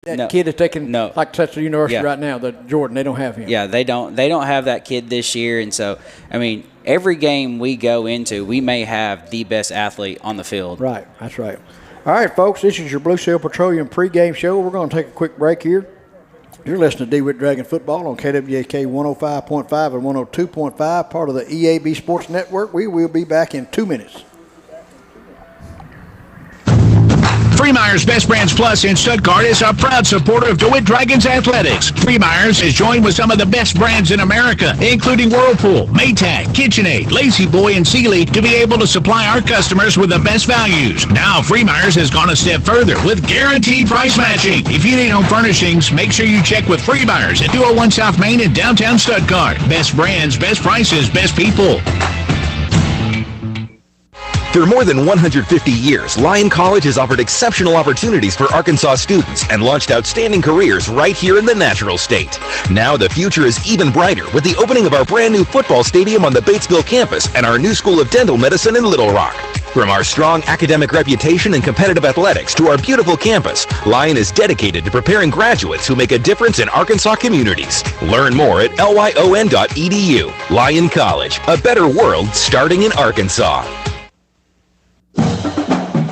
That kid is taking like Texas University right now, the Jordan. They don't have him. Yeah, they don't have that kid this year, and so I mean, every game we go into, we may have the best athlete on the field. Right, that's right. All right, folks, this is your Blue Seal Petroleum pregame show. We're going to take a quick break here. You're listening to Dewitt Dragon Football on KWAK 105.5 and 102.5, part of the EAB Sports Network. We will be back in 2 minutes. Freemeyer's Best Brands Plus in Stuttgart is a proud supporter of DeWitt Dragons Athletics. Freemeyer's is joined with some of the best brands in America, including Whirlpool, Maytag, KitchenAid, Lazy Boy, and Sealy, to be able to supply our customers with the best values. Now, Freemeyer's has gone a step further with guaranteed price matching. If you need home furnishings, make sure you check with Freemeyer's at 201 South Main in downtown Stuttgart. Best brands, best prices, best people. For more than 150 years, Lyon College has offered exceptional opportunities for Arkansas students and launched outstanding careers right here in the Natural State. Now the future is even brighter with the opening of our brand new football stadium on the Batesville campus and our new School of Dental Medicine in Little Rock. From our strong academic reputation and competitive athletics to our beautiful campus, Lyon is dedicated to preparing graduates who make a difference in Arkansas communities. Learn more at lyon.edu. Lyon College, a better world starting in Arkansas.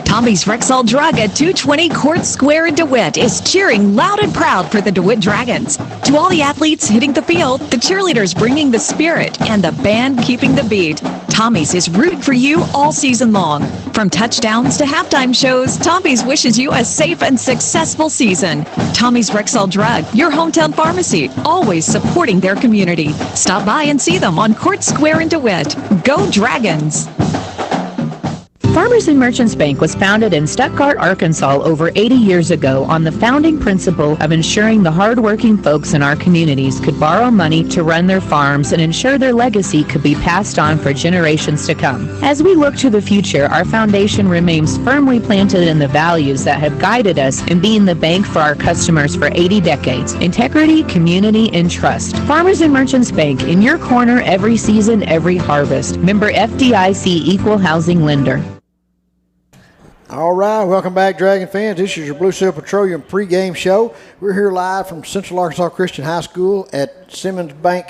Tommy's Rexall Drug at 220 Court Square in DeWitt is cheering loud and proud for the DeWitt Dragons. To all the athletes hitting the field, the cheerleaders bringing the spirit, and the band keeping the beat, Tommy's is rooting for you all season long. From touchdowns to halftime shows, Tommy's wishes you a safe and successful season. Tommy's Rexall Drug, your hometown pharmacy, always supporting their community. Stop by and see them on Court Square in DeWitt. Go Dragons! Farmers and Merchants Bank was founded in Stuttgart, Arkansas over 80 years ago on the founding principle of ensuring the hardworking folks in our communities could borrow money to run their farms and ensure their legacy could be passed on for generations to come. As we look to the future, our foundation remains firmly planted in the values that have guided us in being the bank for our customers for 80 decades: integrity, community, and trust. Farmers and Merchants Bank, in your corner every season, every harvest. Member FDIC, Equal Housing Lender. All right, welcome back, Dragon fans. This is your Blue Seal Petroleum pregame show. We're here live from Central Arkansas Christian High School at Simmons Bank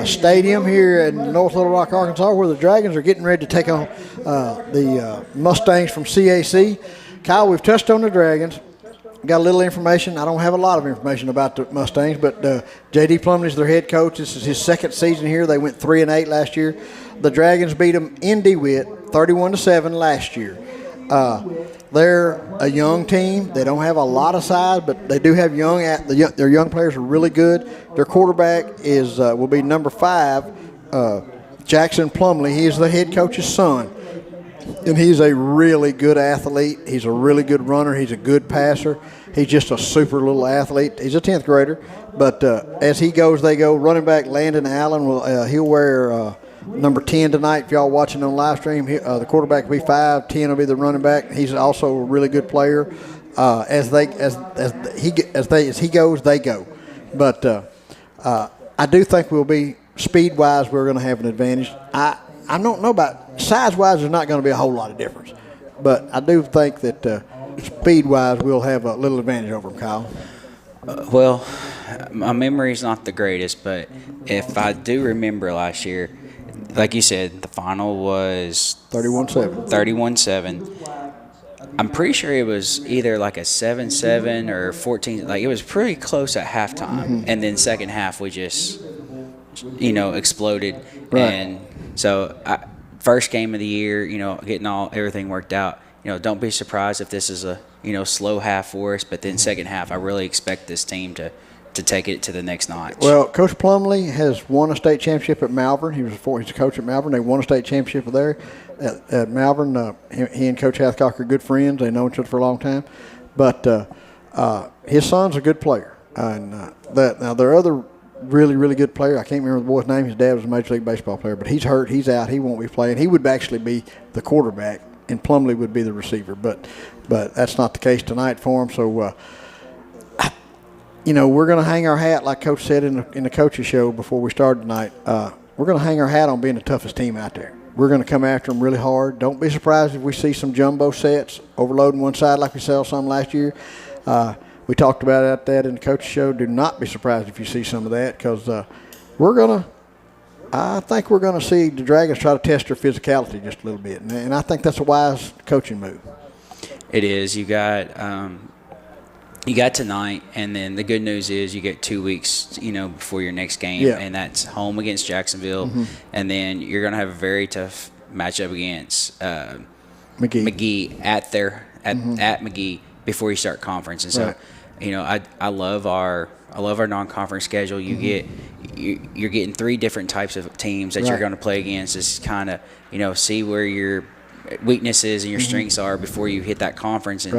Stadium here in North Little Rock, Arkansas, where the Dragons are getting ready to take on the Mustangs from CAC. Kyle, we've touched on the Dragons. Got a little information. I don't have a lot of information about the Mustangs, but J.D. Plumlee is their head coach. This is his second season here. They went 3-8 last year. The Dragons beat them in DeWitt 31-7 last year. They're a young team. They don't have a lot of size, but they do have their young players are really good. Their quarterback will be number 5, Jackson Plumlee. He is the head coach's son, and he's a really good athlete. He's a really good runner. He's a good passer. He's just a super little athlete. He's a 10th grader, but as he goes, they go. Running back Landon Allen he'll wear number 10 tonight. If y'all watching on live stream, the quarterback will be 5. 10 will be the running back. He's also a really good player. As he goes, they go. But I do think we'll be speed-wise. We're going to have an advantage. I don't know about size-wise. There's not going to be a whole lot of difference, but I do think that speed-wise we'll have a little advantage over them, Kyle. Well, my memory's not the greatest, but if I do remember last year, like you said, the final was 31-7. 31-7. I'm pretty sure it was either like a 7-7 or 14. Like, it was pretty close at halftime, and then second half we just, exploded. Right. And so, first game of the year, getting everything worked out. Don't be surprised if this is a slow half for us, but then second half, I really expect this team to take it to the next notch. Well, Coach Plumlee has won a state championship at Malvern. He's a coach at Malvern. They won a state championship there at Malvern. He and Coach Hathcock are good friends. They know each other for a long time. But his son's a good player. Now, there are other really, really good player. I can't remember the boy's name. His dad was a Major League Baseball player, but he's hurt. He's out. He won't be playing. He would actually be the quarterback, and Plumlee would be the receiver. But that's not the case tonight for him. So, we're going to hang our hat, like Coach said in the coaches show before we started tonight. We're going to hang our hat on being the toughest team out there. We're going to come after them really hard. Don't be surprised if we see some jumbo sets overloading one side like we saw some last year. We talked about that in the coach show. Do not be surprised if you see some of that, because I think we're going to see the Dragons try to test their physicality just a little bit, and I think that's a wise coaching move. It is. You got tonight, and then the good news is you get 2 weeks, before your next game, and that's home against Jacksonville, and then you're going to have a very tough matchup against McGee at McGee before you start conference, and so I love our non-conference schedule. You're getting 3 different types of teams that you're going to play against. Just kind of see where your weaknesses and your strengths are before you hit that conference. And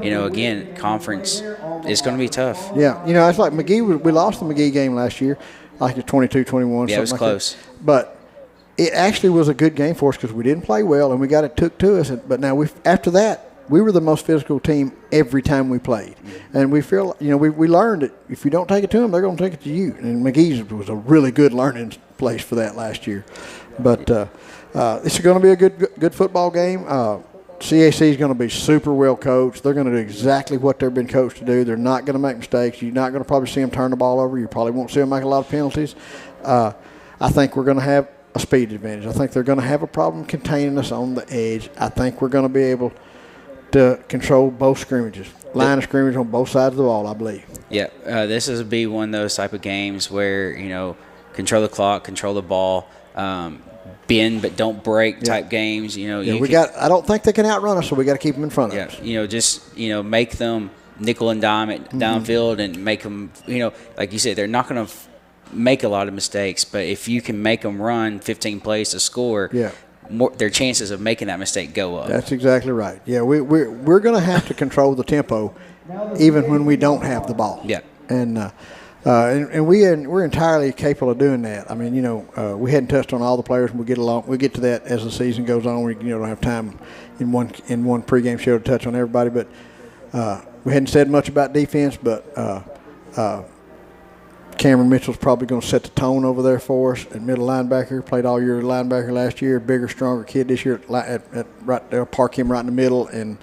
again, conference is going to be tough. Yeah, it's like McGee. We lost the McGee game last year, like a 22-21. Yeah, it was close. But it actually was a good game for us because we didn't play well and we got it took to us. But now after that, we were the most physical team every time we played. And we feel, we learned that if you don't take it to them, they're going to take it to you. And McGee's was a really good learning place for that last year. But this is going to be a good football game. CAC is going to be super well coached. They're going to do exactly what they've been coached to do. They're not going to make mistakes. You're not going to probably see them turn the ball over. You probably won't see them make a lot of penalties. I think we're going to have a speed advantage. I think they're going to have a problem containing us on the edge. I think we're going to be able to control both scrimmages, line of scrimmage on both sides of the ball, I believe. Yeah, this is be one of those type of games where, control the clock, control the ball, bend but don't break type games. I don't think they can outrun us, so we got to keep them in front of us. Just make them nickel and dime it downfield and make them, like you said, they're not going to make a lot of mistakes, but if you can make them run 15 plays to score, their chances of making that mistake go up. That's exactly right. Yeah, we're going to have to control the tempo even when we don't have the ball. Yeah. And we're entirely capable of doing that. I mean, we hadn't touched on all the players, and we'll get to that as the season goes on. We don't have time in one pregame show to touch on everybody, but we hadn't said much about defense, but Cameron Mitchell's probably going to set the tone over there for us at middle linebacker. Played all year linebacker last year. Bigger, stronger kid this year. At right there, park him right in the middle, and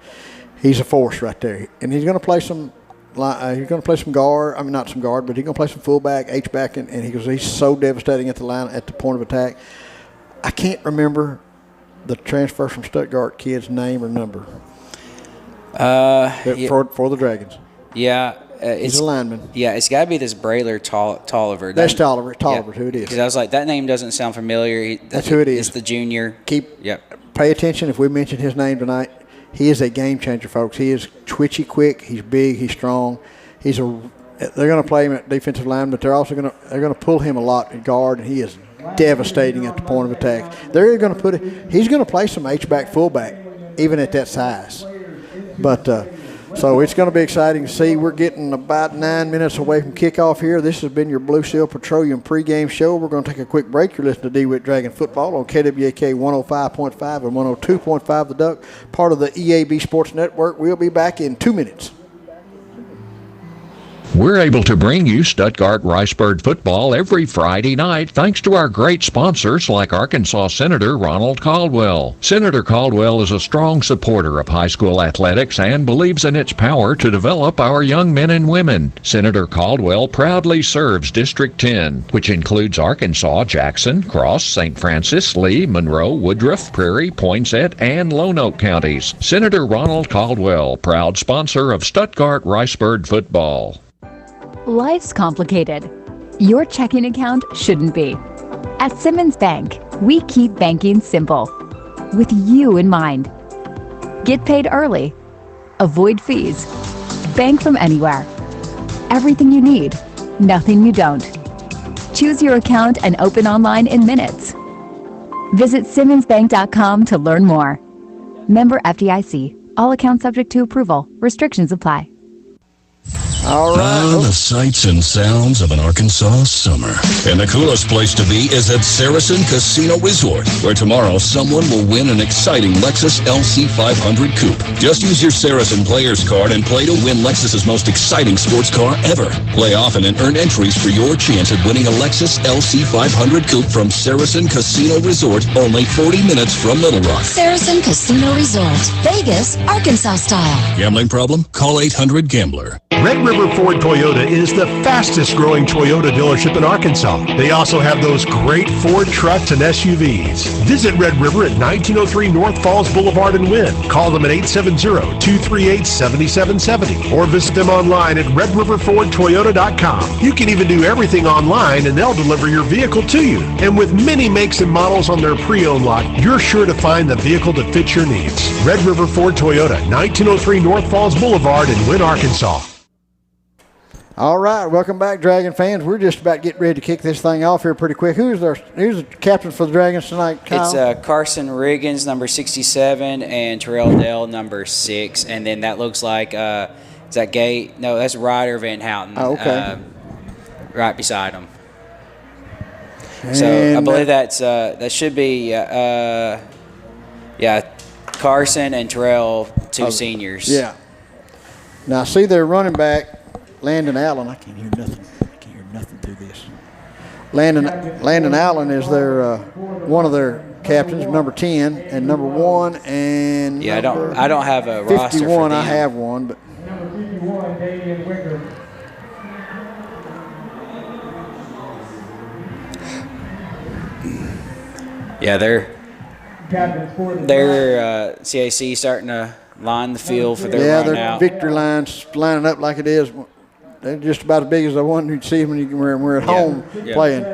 he's a force right there. And he's going to play some. He's going to play some guard. I mean, not some guard, but he's going to play some fullback, H-back, and he's so devastating at the point of attack. I can't remember the transfer from Stuttgart kid's name or number. For the Dragons. Yeah. He's a lineman. Yeah, it's got to be this Braylor Tolliver. That's Tolliver. Who it is. Because I was like, that name doesn't sound familiar. That's who it is. It's the junior. Pay attention if we mention his name tonight. He is a game changer, folks. He is twitchy quick. He's big. He's strong. They're going to play him at defensive line, but they're going to pull him a lot at guard, and he is devastating at the point of attack. He's going to play some H-back, fullback, even at that size. But so it's going to be exciting to see. We're getting about 9 minutes away from kickoff here. This has been your Blue Seal Petroleum pregame show. We're going to take a quick break. You're listening to Dewitt Dragon Football on KWAK 105.5 and 102.5 The Duck, part of the EAB Sports Network. We'll be back in 2 minutes. We're able to bring you Stuttgart-Ricebird football every Friday night thanks to our great sponsors like Arkansas Senator Ronald Caldwell. Senator Caldwell is a strong supporter of high school athletics and believes in its power to develop our young men and women. Senator Caldwell proudly serves District 10, which includes Arkansas, Jackson, Cross, St. Francis, Lee, Monroe, Woodruff, Prairie, Poinsett, and Lonoke counties. Senator Ronald Caldwell, proud sponsor of Stuttgart-Ricebird football. Life's complicated. Your checking account shouldn't be. At Simmons Bank, we keep banking simple, with you in mind. Get paid early. Avoid fees. Bank from anywhere. Everything you need, nothing you don't. Choose your account and open online in minutes. Visit SimmonsBank.com to learn more. Member FDIC. All accounts subject to approval. Restrictions apply. All right. The sights and sounds of an Arkansas summer. And the coolest place to be is at Saracen Casino Resort, where tomorrow someone will win an exciting Lexus LC500 Coupe. Just use your Saracen Players card and play to win Lexus's most exciting sports car ever. Play often and earn entries for your chance at winning a Lexus LC500 Coupe from Saracen Casino Resort, only 40 minutes from Little Rock. Saracen Casino Resort, Vegas, Arkansas style. Gambling problem? Call 800-GAMBLER. Red River Ford Toyota is the fastest growing Toyota dealership in Arkansas. They also have those great Ford trucks and SUVs. Visit Red River at 1903 North Falls Boulevard in Wynn. Call them at 870-238-7770 or visit them online at redriverfordtoyota.com. You can even do everything online and they'll deliver your vehicle to you. And with many makes and models on their pre-owned lot, you're sure to find the vehicle that fits your needs. Red River Ford Toyota, 1903 North Falls Boulevard in Wynn, Arkansas. All right, welcome back, Dragon fans. We're just about getting ready to kick this thing off here pretty quick. Who's the captain for the Dragons tonight, Kyle? It's Carson Riggins, number 67, and Terrell Dell, number 6. And then that looks like is that Gay? No, that's Ryder Van Houten. Oh, okay. Right beside him. So I believe that should be Carson and Terrell, two seniors. Yeah. Now see their running back. Landon Allen, I can't hear nothing. I can't hear nothing through this. Landon Allen is their one of their captains, number 10 and number 1 and I don't have a roster for 51. them. I have one, but Number 51, Damian Wicker. Yeah, they're CAC starting to line the field for their run out. their victory line's lining up like it is. They're just about as big as the one you'd see when we're at home playing.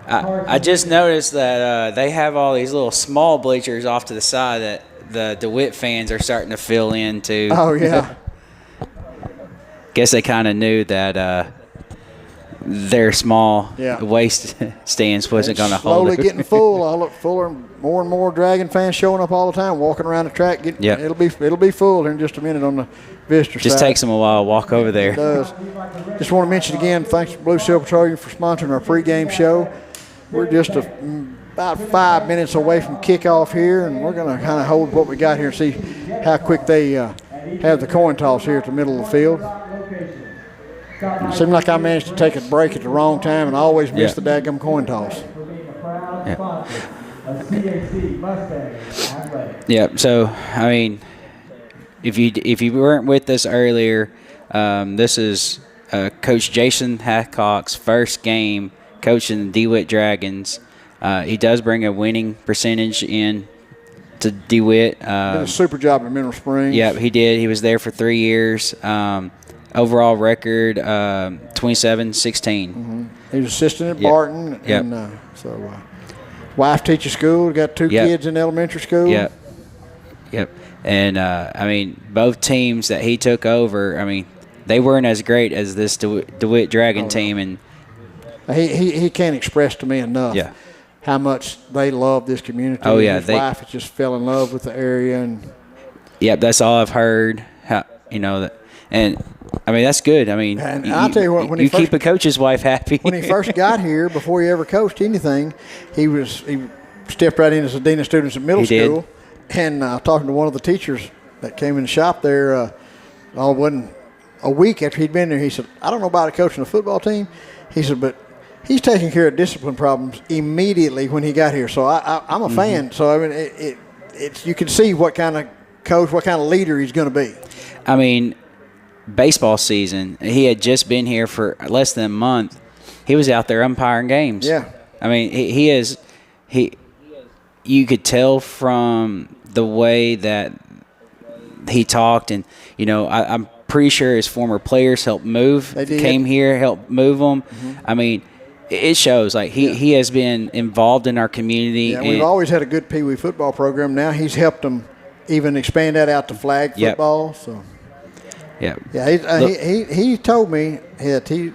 I just noticed that they have all these little small bleachers off to the side that the DeWitt fans are starting to fill into. Oh, yeah. Guess they kind of knew that their small waist stands wasn't going to hold it. Slowly getting full. I look fuller, more and more Dragon fans showing up all the time, walking around the track. It'll be full here in just a minute on the visitor side. Just takes them a while to walk over there. It does. Just want to mention again, thanks to Blue Silver Petroleum for sponsoring our pregame show. We're just about 5 minutes away from kickoff here, and we're going to kind of hold what we got here and see how quick they have the coin toss here at the middle of the field. It seemed like I managed to take a break at the wrong time and I always miss the daggum coin toss. Yeah. So, I mean, if you weren't with us earlier, this is Coach Jason Hathcock's first game coaching the Dewitt Dragons. He does bring a winning percentage in to Dewitt. Did a super job in Mineral Springs. Yeah, he did. He was there for 3 years. Overall record 27-16. Mm-hmm. He was assistant at Barton, and wife teaches school. Got 2 kids in elementary school. Yep. And I mean, both teams that he took over, I mean, they weren't as great as this DeWitt Dragon team, and he can't express to me enough how much they love this community. Oh yeah, his wife has just fell in love with the area, and that's all I've heard. And I mean, that's good. I mean, and I'll tell you what, when you keep a coach's wife happy. When he first got here, before he ever coached anything, he stepped right in as a dean of students at middle school. And talking to one of the teachers that came in the shop there, wasn't a week after he'd been there, he said, "I don't know about coaching a football team." He said, "But he's taking care of discipline problems immediately when he got here." So I'm a fan. So I mean, it's you can see what kind of coach, what kind of leader he's going to be. I mean, baseball season, he had just been here for less than a month. He was out there umpiring games. Yeah. I mean, you could tell from the way that he talked, and I'm pretty sure his former players helped move. They did. Came here, helped move them. Mm-hmm. I mean, it shows like he has been involved in our community. Yeah, we've always had a good Pee Wee football program. Now he's helped them even expand that out to flag football. So. Yeah. He told me that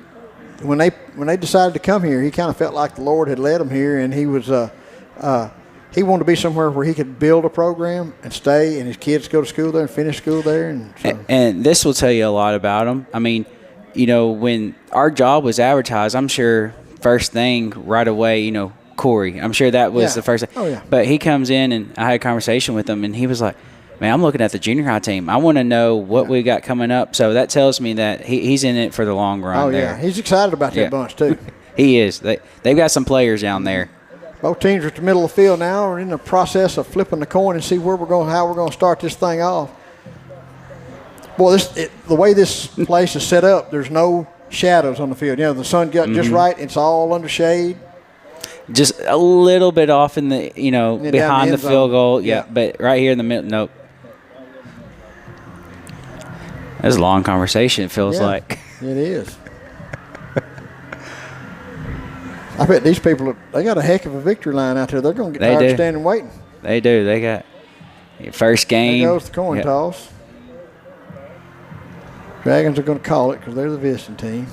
when they decided to come here, he kind of felt like the Lord had led him here, and he was he wanted to be somewhere where he could build a program and stay, and his kids go to school there and finish school there. And this will tell you a lot about him. I mean, when our job was advertised, I'm sure first thing right away, Corey. I'm sure that was the first thing. Oh, yeah. But he comes in, and I had a conversation with him, and he was like, "Man, I'm looking at the junior high team. I want to know what we got coming up." So that tells me that he's in it for the long run. Oh, yeah. He's excited about that bunch, too. He is. They've got some players down there. Both teams are at the middle of the field now. We're in the process of flipping the coin and see how we're going to start this thing off. Boy, the way this place is set up, there's no shadows on the field. You know, the sun got just right. It's all under shade. Just a little bit off in the, behind the field goal. Yeah, but right here in the middle, nope. That's a long conversation, it feels like. It is. I bet these people, they got a heck of a victory line out there. They're going to get tired of standing waiting. They do. They got first game. There goes the coin toss. Dragons are going to call it because they're the visiting team.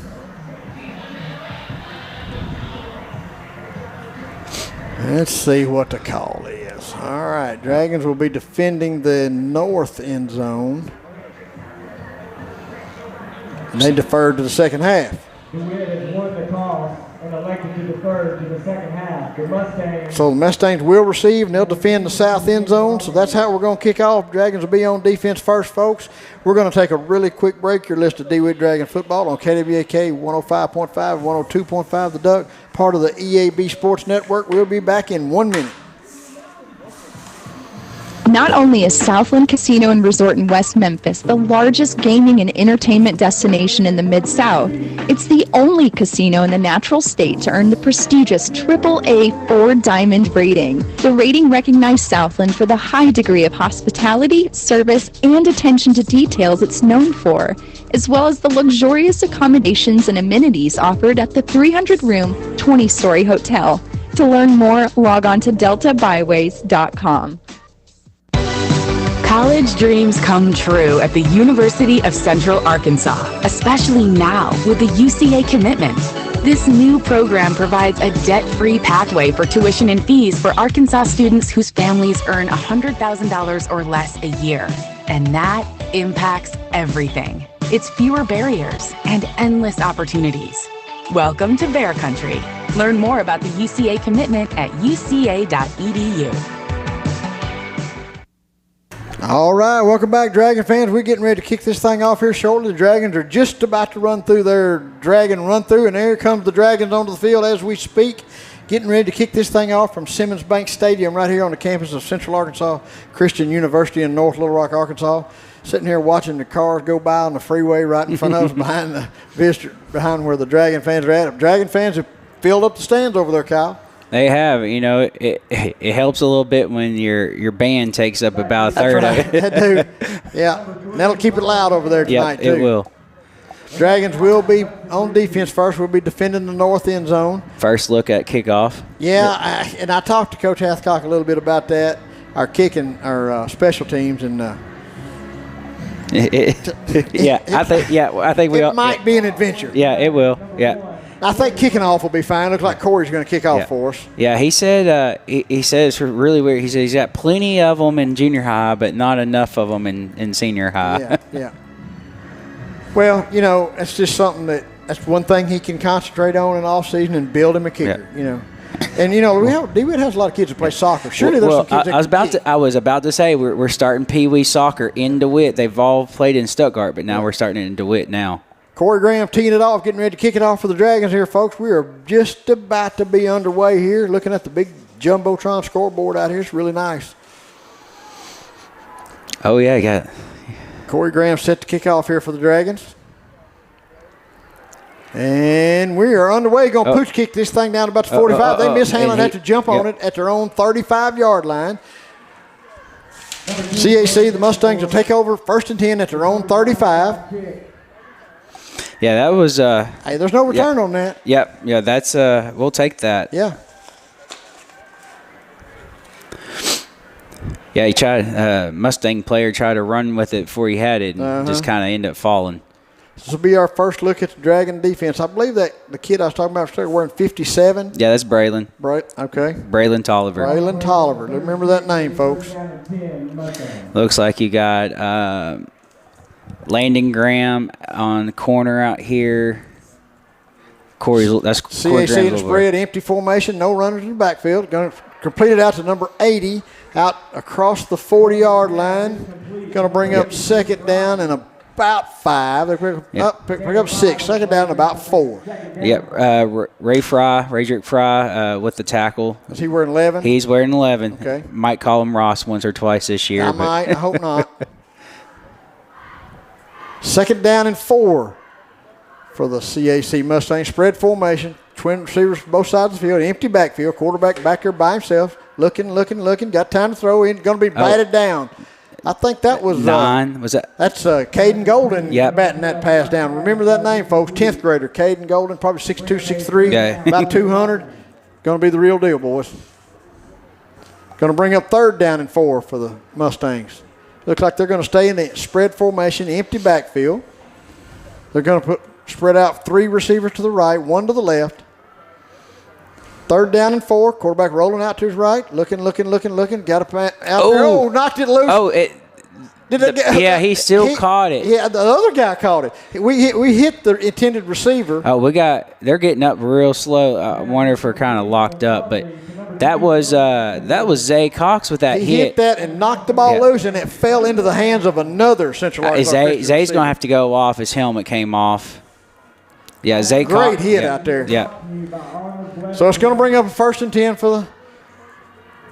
Let's see what the call is. All right, Dragons will be defending the north end zone. And they deferred to the second half. Dewitt has won the toss and elected to defer to the second half. The Mustangs. So the Mustangs will receive, and they'll defend the south end zone. So that's how we're going to kick off. Dragons will be on defense first, folks. We're going to take a really quick break. You're listening to Dewitt Dragon Football on KWAK 105.5, 102.5 The Duck, part of the EAB Sports Network. We'll be back in 1 minute. Not only is Southland Casino and Resort in West Memphis the largest gaming and entertainment destination in the Mid-South, it's the only casino in the natural state to earn the prestigious AAA 4-diamond rating. The rating recognized Southland for the high degree of hospitality, service, and attention to details it's known for, as well as the luxurious accommodations and amenities offered at the 300-room, 20-story hotel. To learn more, log on to deltabyways.com. College dreams come true at the University of Central Arkansas, especially now with the UCA commitment. This new program provides a debt-free pathway for tuition and fees for Arkansas students whose families earn $100,000 or less a year. And that impacts everything. It's fewer barriers and endless opportunities. Welcome to Bear Country. Learn more about the UCA commitment at uca.edu. All right, welcome back, Dragon fans. We're getting ready to kick this thing off here shortly. The Dragons are just about to run through their Dragon run-through, and there comes the Dragons onto the field as we speak, getting ready to kick this thing off from Simmons Bank Stadium right here on the campus of Central Arkansas Christian University in North Little Rock, Arkansas. Sitting here watching the cars go by on the freeway right in front of us behind the visitor, behind where the Dragon fans are at. Dragon fans have filled up the stands over there, Kyle. They have, it helps a little bit when your band takes up about a third of it. That do. Yeah, and that'll keep it loud over there tonight, too. It will. Dragons will be on defense first. We'll be defending the north end zone. First look at kickoff. Yeah, and I talked to Coach Hathcock a little bit about that, our kicking, our special teams, and I think we it might be an adventure. Yeah, it will. Yeah. I think kicking off will be fine. Looks like Corey's going to kick off for us. Yeah, he said he said it's really weird. He said he's got plenty of them in junior high, but not enough of them in senior high. Yeah. Well, that's just something that's one thing he can concentrate on in off season and build him a kicker. And Dewitt has a lot of kids that play soccer. Surely there's some kids. I was about to say we're starting Pee Wee soccer in DeWitt. They've all played in Stuttgart, but now we're starting it in DeWitt now. Corey Graham teeing it off, getting ready to kick it off for the Dragons here, folks. We are just about to be underway here. Looking at the big Jumbotron scoreboard out here. It's really nice. Oh, yeah, I got it. Corey Graham set to kick off here for the Dragons. And we are underway. Going to pooch kick this thing down about the 45. They mishandle it, have to jump on it at their own 35-yard line. CAC, the Mustangs, will take over 1st and 10 at their own 35. Yeah, that was. Hey, there's no return on that. Yep. Yeah, that's. We'll take that. Yeah. Yeah, he tried. Mustang player tried to run with it before he had it, and just kind of ended up falling. This will be our first look at the Dragon defense. I believe that the kid I was talking about started wearing 57. Yeah, that's Braylon. Okay. Braylon Tolliver. Braylon Tolliver. Remember that name, folks. Looks like you got Landon Graham on the corner out here. That's Corey CAC in spread, empty formation, no runners in the backfield. Going to complete it out to number 80, out across the 40-yard line. Going to bring up 2nd down and about 5. They pick up 6. 2nd down and about 4. Yep. Raydrick Fry with the tackle. Is he wearing 11? He's wearing 11. Okay. Might call him Ross once or twice this year. I hope not. Second down and 4 for the CAC Mustangs. Spread formation. Twin receivers both sides of the field. Empty backfield. Quarterback back there by himself. Looking. Got time to throw in. Going to be batted down. I think that was 9. Was that? That's Caden Golden Yep. batting that pass down. Remember that name, folks. 10th grader, Caden Golden, probably 6'2", 6'3", Yeah. about 200. Going to be the real deal, boys. Going to bring up third down and 4 for the Mustangs. Looks like they're going to stay in the spread formation, empty backfield. They're going to spread out 3 receivers to the right, 1 to the left. Third down and 4. Quarterback rolling out to his right. Looking. Got a out there. Oh, knocked it loose. Oh, he still caught it. Yeah, the other guy caught it. We hit the intended receiver. Oh, they're getting up real slow. I wonder if we're kind of locked up, but that was Zay Cox with that He hit that and knocked the ball loose, and it fell into the hands of another Central Arkansas Christian Zay's receiver. going to have to go off. His helmet came off. Yeah, Zay Great Cox. hit out there. Yeah. So it's going to bring up a 1st and 10 for the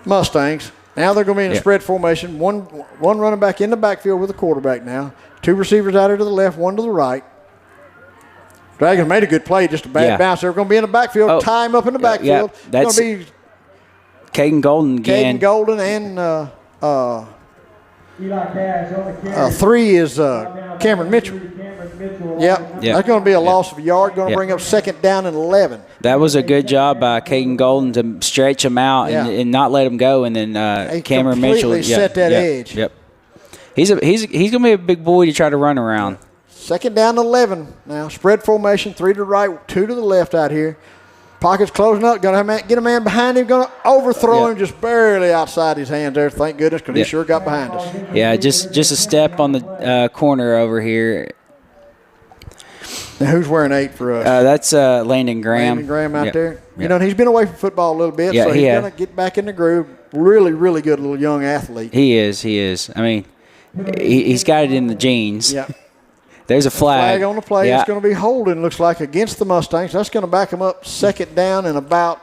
Mustangs. Now they're going to be in a spread formation. One running back in the backfield with the quarterback now. 2 receivers out here to the left, 1 to the right. Dragons made a good play, just a bad bounce. They're going to be in the backfield, tie him up in the backfield. Yeah, that's going to be Caden Golden again. Caden Golden and 3 is Cameron Mitchell. Yep. That's going to be a loss of a yard. Going to bring up 2nd down and 11. That was a good job by Caden Golden to stretch him out and not let him go. And then Cameron Mitchell completely set that edge. Yep. He's going to be a big boy to try to run around. 2nd down and 11 now. Spread formation, 3 to the right, 2 to the left out here. Pockets closing up. Going to get a man behind him. Going to overthrow him just barely outside his hands there. Thank goodness, because he sure got behind us. Yeah, just a step on the corner over here. Now, who's wearing 8 for us? That's Landon Graham. Landon Graham out there. You know, and he's been away from football a little bit, so he's going to get back in the groove. Really, really good little young athlete. He is. I mean, he's got it in the genes. Yeah. There's a flag. Flag on the play. It's going to be holding, looks like, against the Mustangs. That's going to back them up 2nd down and about.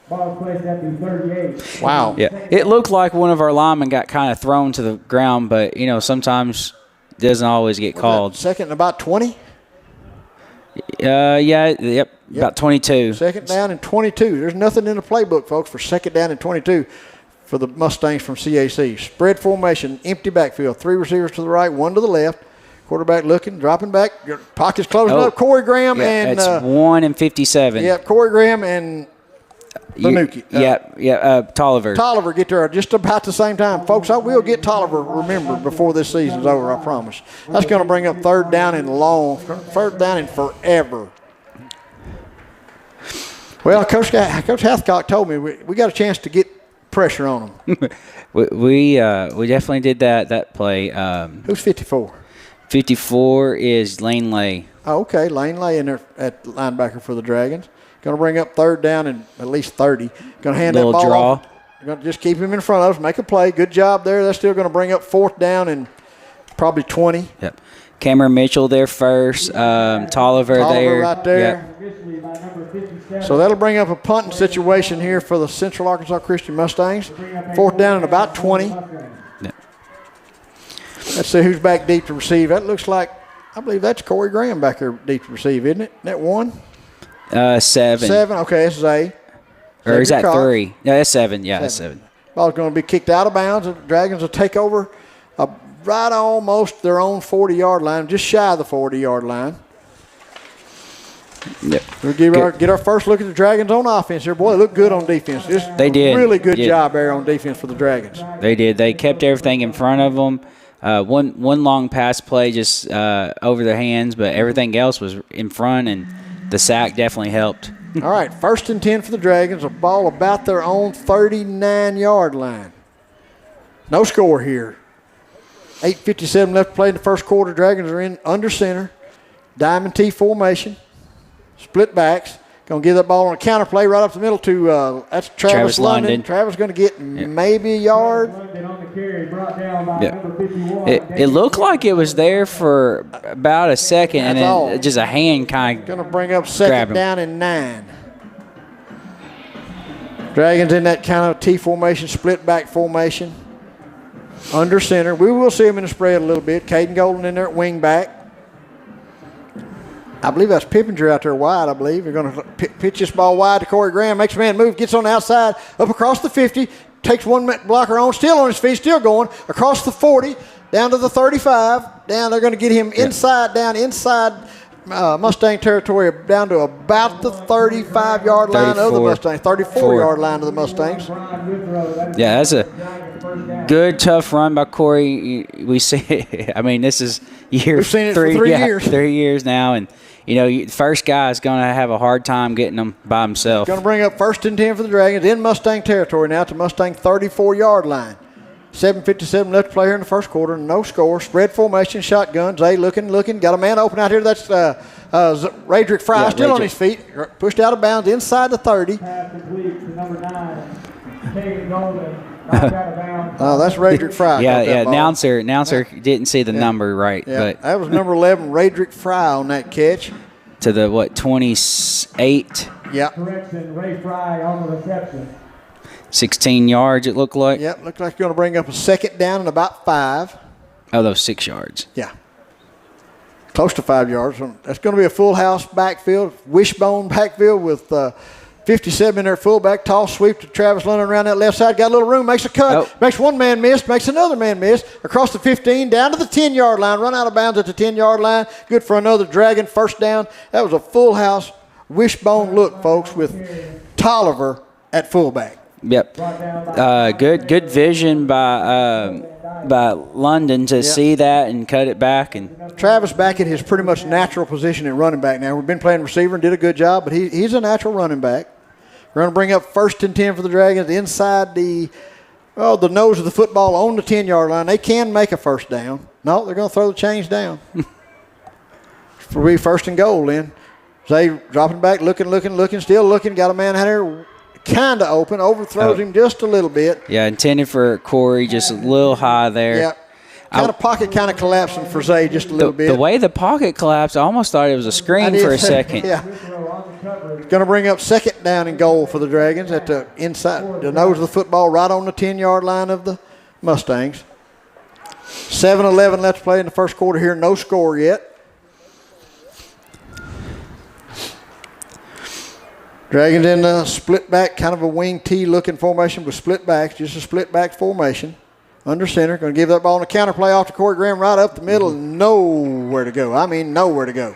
Ball placed at the 38. Wow. Yeah. It looked like one of our linemen got kind of thrown to the ground, but, sometimes it doesn't always get called. 2nd and about 20? About 22. 2nd down and 22. There's nothing in the playbook, folks, for 2nd down and 22 for the Mustangs from CAC. Spread formation, empty backfield. 3 receivers to the right, 1 to the left. Quarterback looking, dropping back. Pockets closing up. Corey Graham and. It's 1 and 57. Yep, Corey Graham and Lanuki. Tolliver. Tolliver get there just about the same time. Folks, I will get Tolliver remembered before this season's over, I promise. That's going to bring up 3rd down and long, 3rd down and forever. Well, Coach Hathcock told me we got a chance to get pressure on them. we definitely did that play. Who's 54? 54 is Lane Lay. Oh, okay. Lane Lay in there at linebacker for the Dragons. Going to bring up 3rd down and at least 30. Going to hand that ball off. Going to just keep him in front of us, make a play. Good job there. That's still going to bring up 4th down and probably 20. Yep. Cameron Mitchell there first. Tolliver there. Right there. Yep. So that'll bring up a punting situation here for the Central Arkansas Christian Mustangs. 4th down and about 20. Yep. Let's see who's back deep to receive. That looks like, I believe that's Corey Graham back there deep to receive, isn't it? Isn't that 1? 7. 7, okay, that's Zay. Or is that Cox. 3? No, that's 7. Yeah, that's 7. Ball's going to be kicked out of bounds. The Dragons will take over right almost their own 40-yard line, just shy of the 40-yard line. Yep. We'll get our first look at the Dragons on offense here. Boy, they look good on defense. They did. Really good job there on defense for the Dragons. They did. They kept everything in front of them. One long pass play just over their hands, but everything else was in front, and the sack definitely helped. All right, 1st and 10 for the Dragons. A ball about their own 39-yard line. No score here. 8:57 left to play in the first quarter. Dragons are in under center. Diamond T formation. Split backs. Going to give that ball on a counter play right up the middle to that's Travis London. Travis going to get maybe a yard. It looked like it was there for about a second, and then just a hand kind of going to bring up 2nd down and 9. Dragons in that kind of T formation, split back formation. Under center. We will see him in the spread a little bit. Caden Golden in there at wing back. I believe that's Pippinger out there wide, I believe. They're going to pitch this ball wide to Corey Graham. Makes a man move, gets on the outside, up across the 50, takes one blocker on, still on his feet, still going, across the 40, down to the 35. Down, they're going to get him inside, down inside Mustang territory, down to about the 35-yard line of the Mustangs, 34-yard line of the Mustangs. Yeah, that's a good, tough run by Corey. We see, I mean, this is year We've seen it three, for 3 years. 3 years now, and the first guy is going to have a hard time getting them by himself. Going to bring up 1st and 10 for the Dragons in Mustang territory now to Mustang 34-yard line. 7:57 left to play here in the first quarter. No score. Spread formation, shotgun. Zay looking. Got a man open out here. That's Radrick Fry still on his feet. Pushed out of bounds inside the 30. Pass complete to number 9, Caden Golden. Knocked out of bounds. That's Radrick Fry. Announcer didn't see the number right. Yeah, But that was number 11, Radrick Fry on that catch. To the, 28? Yeah. Correction, Ray Fry on the reception. 16 yards, it looked like. Yep, looks like you're going to bring up a 2nd down and about 5. Oh, those 6 yards. Yeah. Close to 5 yards. That's going to be a full house backfield, wishbone backfield with 57 in there fullback. Toss sweep to Travis London around that left side. Got a little room, makes a cut. Makes one man miss, makes another man miss. Across the 15, down to the 10-yard line. Run out of bounds at the 10-yard line. Good for another Dragon first down. That was a full house wishbone look, folks, with Tolliver at fullback. Yep. Good vision by London to see that and cut it back. And Travis back in his pretty much natural position at running back now. We've been playing receiver and did a good job, but he's a natural running back. We're going to bring up 1st and 10 for the Dragons inside the nose of the football on the 10-yard line. They can make a first down. No, they're going to throw the chains down. It'll be 1st and goal then. Zay dropping back, looking, still looking. Got a man out there kind of open, overthrows him just a little bit. Yeah, intended for Corey, just a little high there. Yeah. Pocket collapsing for Zay just a little bit. The way the pocket collapsed, I almost thought it was a screen for a second. Yeah. Going to bring up 2nd down and goal for the Dragons at the inside, the nose of the football, right on the 10-yard line of the Mustangs. 7:11 left to play in the first quarter here. No score yet. Dragons in the split back, kind of a wing T looking formation with split backs, just a split back formation. Under center, going to give that ball on a counter play off to Corey Graham right up the middle. Nowhere to go. I mean, nowhere to go.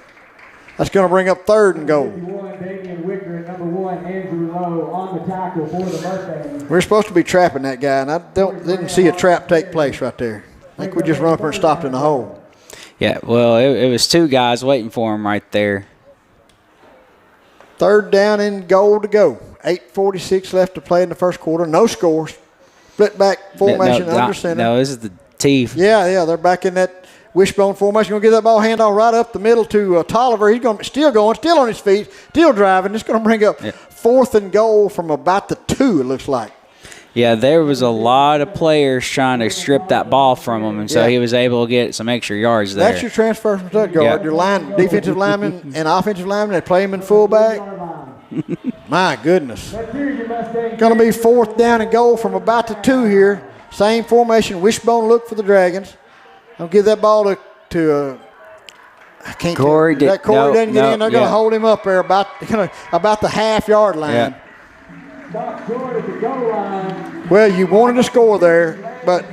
That's going to bring up 3rd and goal. Number 1, Andrew Lowe on the tackle for the Mustangs. We're supposed to be trapping that guy, and I didn't see a trap take place right there. I think we just run up there and stopped in the hole. Yeah, well, it was 2 guys waiting for him right there. 3rd down and goal to go. 8:46 left to play in the first quarter. No scores. Split back formation under center. No, this is the T. Yeah, they're back in that wishbone formation. Going to get that ball handoff right up the middle to Tolliver. He's going still on his feet, still driving. It's going to bring up 4th and goal from about the 2, it looks like. Yeah, there was a lot of players trying to strip that ball from him, and so he was able to get some extra yards there. That's your transfer from stud guard. Your defensive lineman and offensive lineman, they play him in fullback. My goodness. Going to be 4th down and goal from about the 2 here. Same formation, wishbone look for the Dragons. I'll give that ball to I can't Corey. Corey doesn't get in. They're going to hold him up there about the half-yard line. Yeah. Well, you wanted to score there, but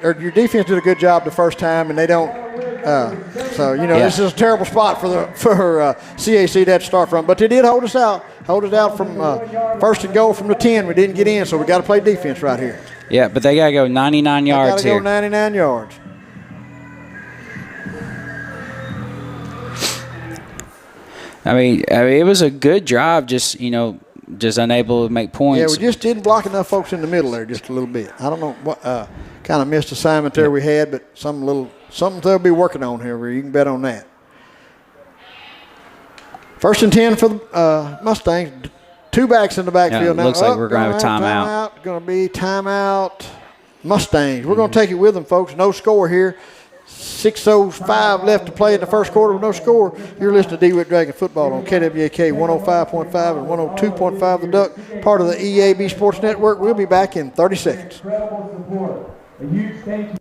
your defense did a good job the first time, and they don't. This is a terrible spot for CAC to start from. But they did hold us out from 1st and goal from the 10. We didn't get in, so we got to play defense right here. Yeah, but they got to go 99 yards here. Got to go 99 yards. I mean, it was a good drive, just unable to make points. Yeah, we just didn't block enough folks in the middle there just a little bit. I don't know what kind of missed assignment there we had, but something they'll be working on here. You can bet on that. 1st and 10 for the Mustangs. 2 backs in the backfield now. Looks like we're going to have a timeout. Going to be timeout Mustangs. We're going to take it with them, folks. No score here. 6:05 left to play in the first quarter with no score. You're listening to Dewitt Dragon Football on KWAK 105.5 and 102.5 The Duck, part of the EAB Sports Network. We'll be back in 30 seconds. A huge thank you.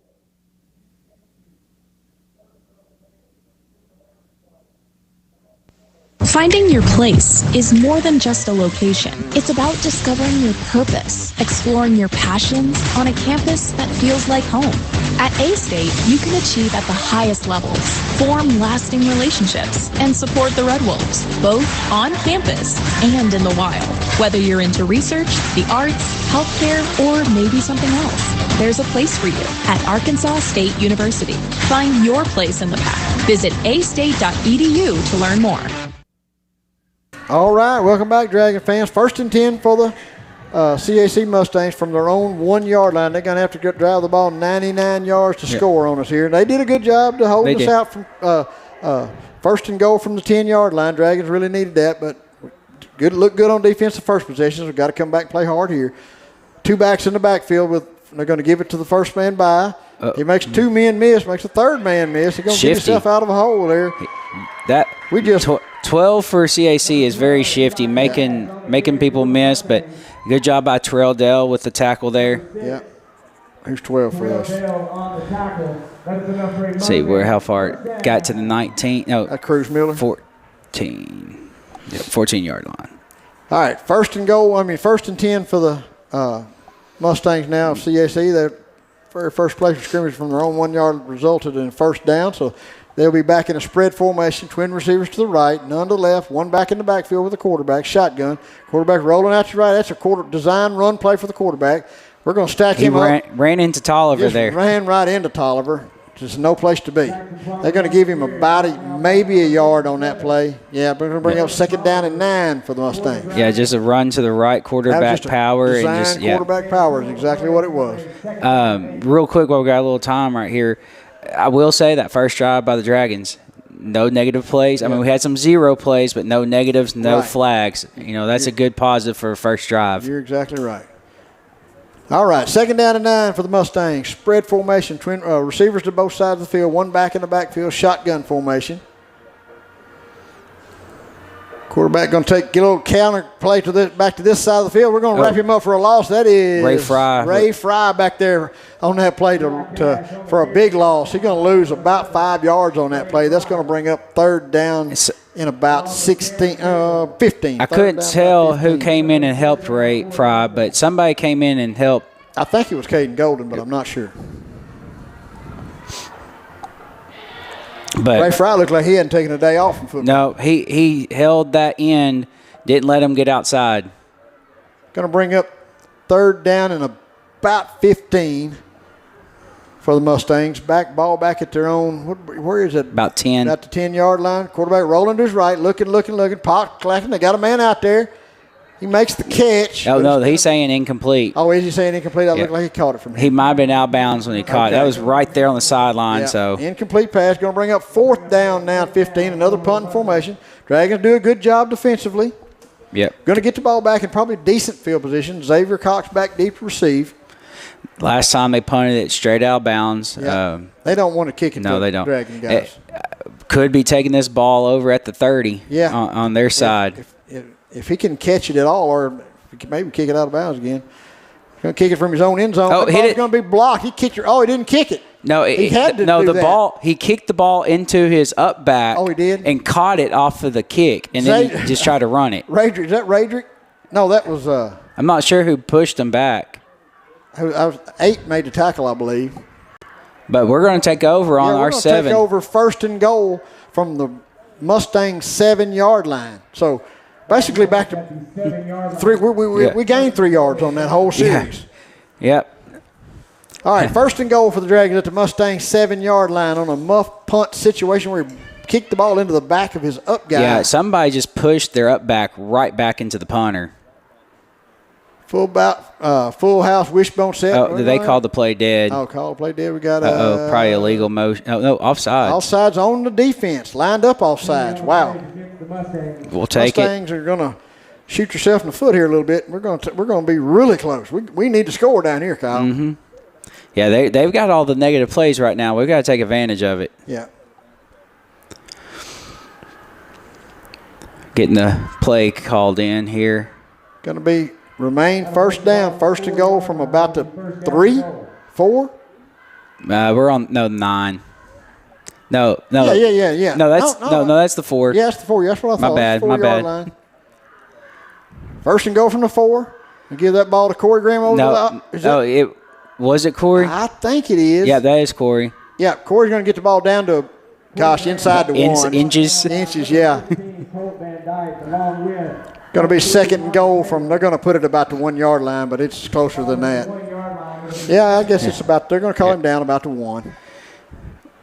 Finding your place is more than just a location. It's about discovering your purpose, exploring your passions on a campus that feels like home. At A-State, you can achieve at the highest levels, form lasting relationships, and support the Red Wolves, both on campus and in the wild. Whether you're into research, the arts, healthcare, or maybe something else, there's a place for you at Arkansas State University. Find your place in the pack. Visit astate.edu to learn more. All right, welcome back, Dragon fans. 1st and 10 for the CAC Mustangs from their own 1 yard line. They're going to have to drive the ball 99 yards to score on us here. They did a good job to hold us out from 1st and goal from the 10-yard line. Dragons really needed that, but look good on defensive first possessions. We've got to come back and play hard here. 2 backs in the backfield. They're going to give it to the first man by. He makes 2 men miss, makes a 3rd man miss. He's going to get himself out of a hole there. 12 for CAC is very shifty, making people miss, but good job by Terrell Dell with the tackle there. Yeah. Who's 12 for us? Let's see how far it got to the 19. No, Cruz Miller. 14. Yeah, 14-yard line. All right, 1st and 10 for the Mustangs now of CAC. Their very first place of scrimmage from their own 1 yard resulted in 1st down, so they'll be back in a spread formation, twin receivers to the right, none to the left, 1 back in the backfield with a quarterback, shotgun. Quarterback rolling out to the right. That's a design run play for the quarterback. We're going to stack him up. Ran into Tolliver there. Ran right into Tolliver. Just no place to be. They're going to give him maybe a yard on that play. Yeah, we're going to bring up 2nd down and 9 for the Mustangs. Yeah, just a run to the right, quarterback power. Quarterback power is exactly what it was. Real quick, while we got a little time right here, I will say that first drive by the Dragons, no negative plays. I mean, we had some 0 plays, but no negatives, no flags. That's a good positive for a first drive. You're exactly right. All right, 2nd down and 9 for the Mustangs. Spread formation, twin receivers to both sides of the field, 1 back in the backfield, shotgun formation. Quarterback going to get a little counter play back to this side of the field. We're going to wrap him up for a loss. That is Ray Fry back there on that play for a big loss. He's going to lose about 5 yards on that play. That's going to bring up 3rd down in about 15. I couldn't tell who came in and helped Ray Fry, but somebody came in and helped. I think it was Caden Golden, but I'm not sure. But Ray Fry looked like he hadn't taken a day off from football. No, he held that end, didn't let him get outside. Going to bring up 3rd down and about 15 for the Mustangs. Ball back at their own. Where is it? About 10. About the 10-yard line. Quarterback rolling to his right, looking. Pot clacking. They got a man out there. He makes the catch. Oh, no, he's saying incomplete. Oh, is he saying incomplete? That looked like he caught it from him. He might have been out of bounds when he caught it. That was right there on the sideline. Yeah. So incomplete pass. Going to bring up 4th down now, 15. Another punt formation. Dragons do a good job defensively. Yep. Going to get the ball back in probably decent field position. Xavier Cox back deep to receive. Last time they punted it straight out of bounds. Yeah. They don't want to kick it. No, they don't. Dragon guys. Could be taking this ball over at the 30 on their side. If he can catch it at all, or maybe kick it out of bounds again. He's going to kick it from his own end zone. Oh, it's going to be blocked. He kicked it. Oh, he didn't kick it. No, he had to do that. Ball. He kicked the ball into his up back. Oh, he did, and caught it off of the kick, and then he just tried to run it. Is that Radrick? No, that was. I'm not sure who pushed him back. I was 8 made the tackle, I believe. But we're going to take over on our 7. Take over 1st and goal from the Mustang 7-yard line. So. Basically back to 3. We gained 3 yards on that whole series. Yeah. Yep. All right, 1st and goal for the Dragons at the Mustang 7-yard line on a muff punt situation where he kicked the ball into the back of his up guy. Yeah, somebody just pushed their up back right back into the punter. Full house wishbone set. Oh, they called the play dead. Oh, called the play dead. We got probably illegal motion. Oh, no, offsides. Offsides on the defense. Lined up offsides. Wow. We'll take Mustangs are going to shoot yourself in the foot here a little bit. We're going to be really close. We need to score down here, Kyle. Mm-hmm. Yeah, they've got all the negative plays right now. We've got to take advantage of it. Yeah. Getting the play called in here. Going to remain 1st down, 1st and goal from about the 3, 4. We're on 9. No. Yeah. No, that's the 4. Yeah, that's the 4. That's what I thought. My bad. My bad. Line. First and goal from the 4. And give that ball to Corey Graham over Was it Corey? I think it is. Yeah, that is Corey. Yeah, Corey's going to get the ball down to, inside the 1. Inches. Inches, yeah. Going to be second and goal from, they're going to put it about the 1 yard line, but it's closer than that. Yeah, I guess it's about, they're going to call him down about the 1.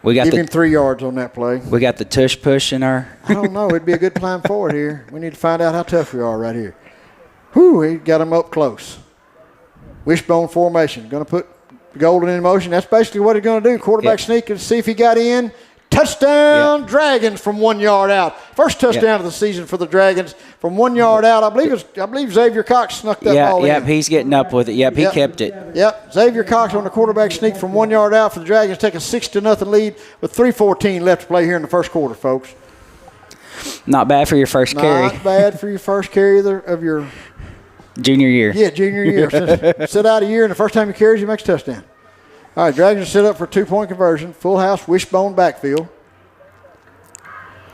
Give him 3 yards on that play. We got the tush push in our. I don't know. It'd be a good plan forward here. We need to find out how tough we are right here. Whew, he got him up close. Wishbone formation. Going to put Golden in motion. That's basically what he's going to do. Quarterback sneak and see if he got in. Touchdown, Dragons from 1 yard out. First touchdown of the season for the Dragons from 1 yard out. I believe Xavier Cox snuck that ball in. Yep, he's getting up with it. Yep, he kept it. Yep, Xavier Cox on the quarterback sneak from 1 yard out for the Dragons. Take a 6-0 lead with 3:14 left to play here in the first quarter, folks. Not bad for your first carry. Not bad for your first carry of your junior year. Yeah, junior year. Sit out a year, and the first time he carries, he makes a touchdown. All right, Dragons set up for a 2-point conversion. Full house, wishbone backfield.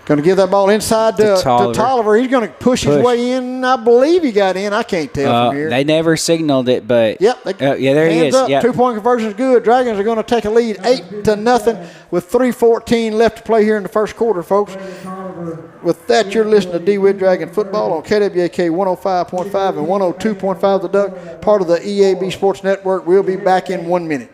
Going to give that ball inside to Tolliver. He's going to push his way in. I believe he got in. I can't tell from here. They never signaled it, but there he is. Up. Yep. 2-point conversion is good. Dragons are going to take a lead 8-0 with 3:14 left to play here in the first quarter, folks. With that, you're listening to Dewitt Dragon Football on KWAK 105.5 and 102.5 The Duck, part of the EAB Sports Network. We'll be back in 1 minute.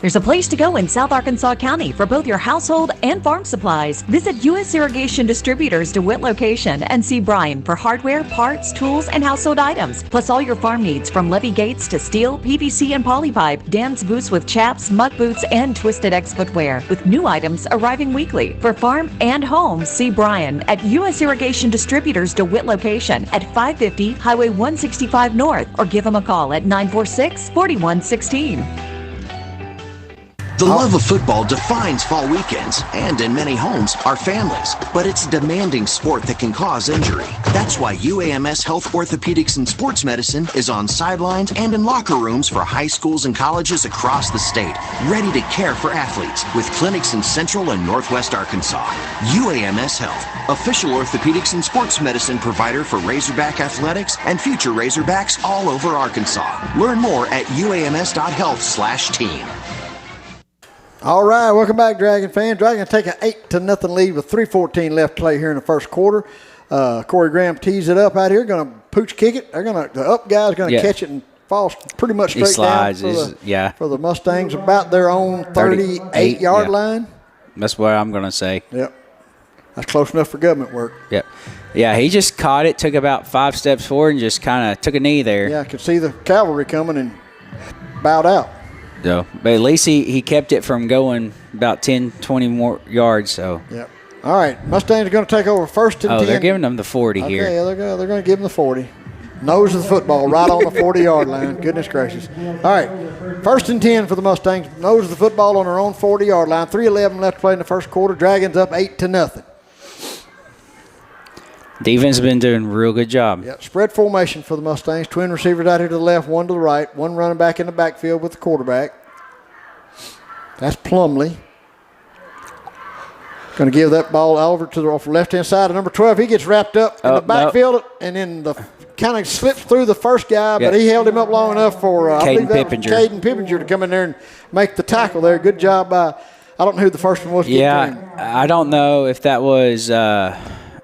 There's a place to go in South Arkansas County for both your household and farm supplies. Visit U.S. Irrigation Distributors DeWitt location and see Brian for hardware, parts, tools, and household items, plus all your farm needs from levee gates to steel, PVC, and polypipe, dams, boots with chaps, muck boots, and Twisted X footwear, with new items arriving weekly. For farm and home, see Brian at U.S. Irrigation Distributors DeWitt location at 550 Highway 165 North, or give him a call at 946-4116. The love of football defines fall weekends, and in many homes, our families. But it's a demanding sport that can cause injury. That's why UAMS Health Orthopedics and Sports Medicine is on sidelines and in locker rooms for high schools and colleges across the state, ready to care for athletes with clinics in Central and Northwest Arkansas. UAMS Health, official orthopedics and sports medicine provider for Razorback Athletics and future Razorbacks all over Arkansas. Learn more at uams.health/team. All right, welcome back, Dragon fans. Dragon take an 8-0 lead with 3:14 left to play here in the first quarter. Corey Graham tees it up out here, going to pooch kick it. The up guy's going to catch it and falls pretty much straight down for the Mustangs about their own 38-yard line. That's what I'm going to say. Yep, that's close enough for government work. Yep. Yeah, he just caught it, took about 5 steps forward, and just kind of took a knee there. Yeah, I could see the cavalry coming and bowed out. So, but at least he kept it from going about 10, 20 more yards. So. Yep. All right, Mustangs are going to take over first and 10. Oh, they're giving them the 40 here. Okay, they're going to give them the 40. Nose of the football right on the 40-yard line. Goodness gracious. All right, first and 10 for the Mustangs. Nose of the football on their own 40-yard line. 3:11 left to play in the first quarter. Dragons up 8-0. Defense has been doing a real good job. Yeah, spread formation for the Mustangs. Twin receivers out here to the left, one to the right. One running back in the backfield with the quarterback. That's Plumley. Going to give that ball over to the left-hand side of number 12. He gets wrapped up in the backfield and then kind of slips through the first guy, but he held him up long enough for Caden Pippinger to come in there and make the tackle there. Good job by, I don't know who the first one was. Yeah, I don't know if that was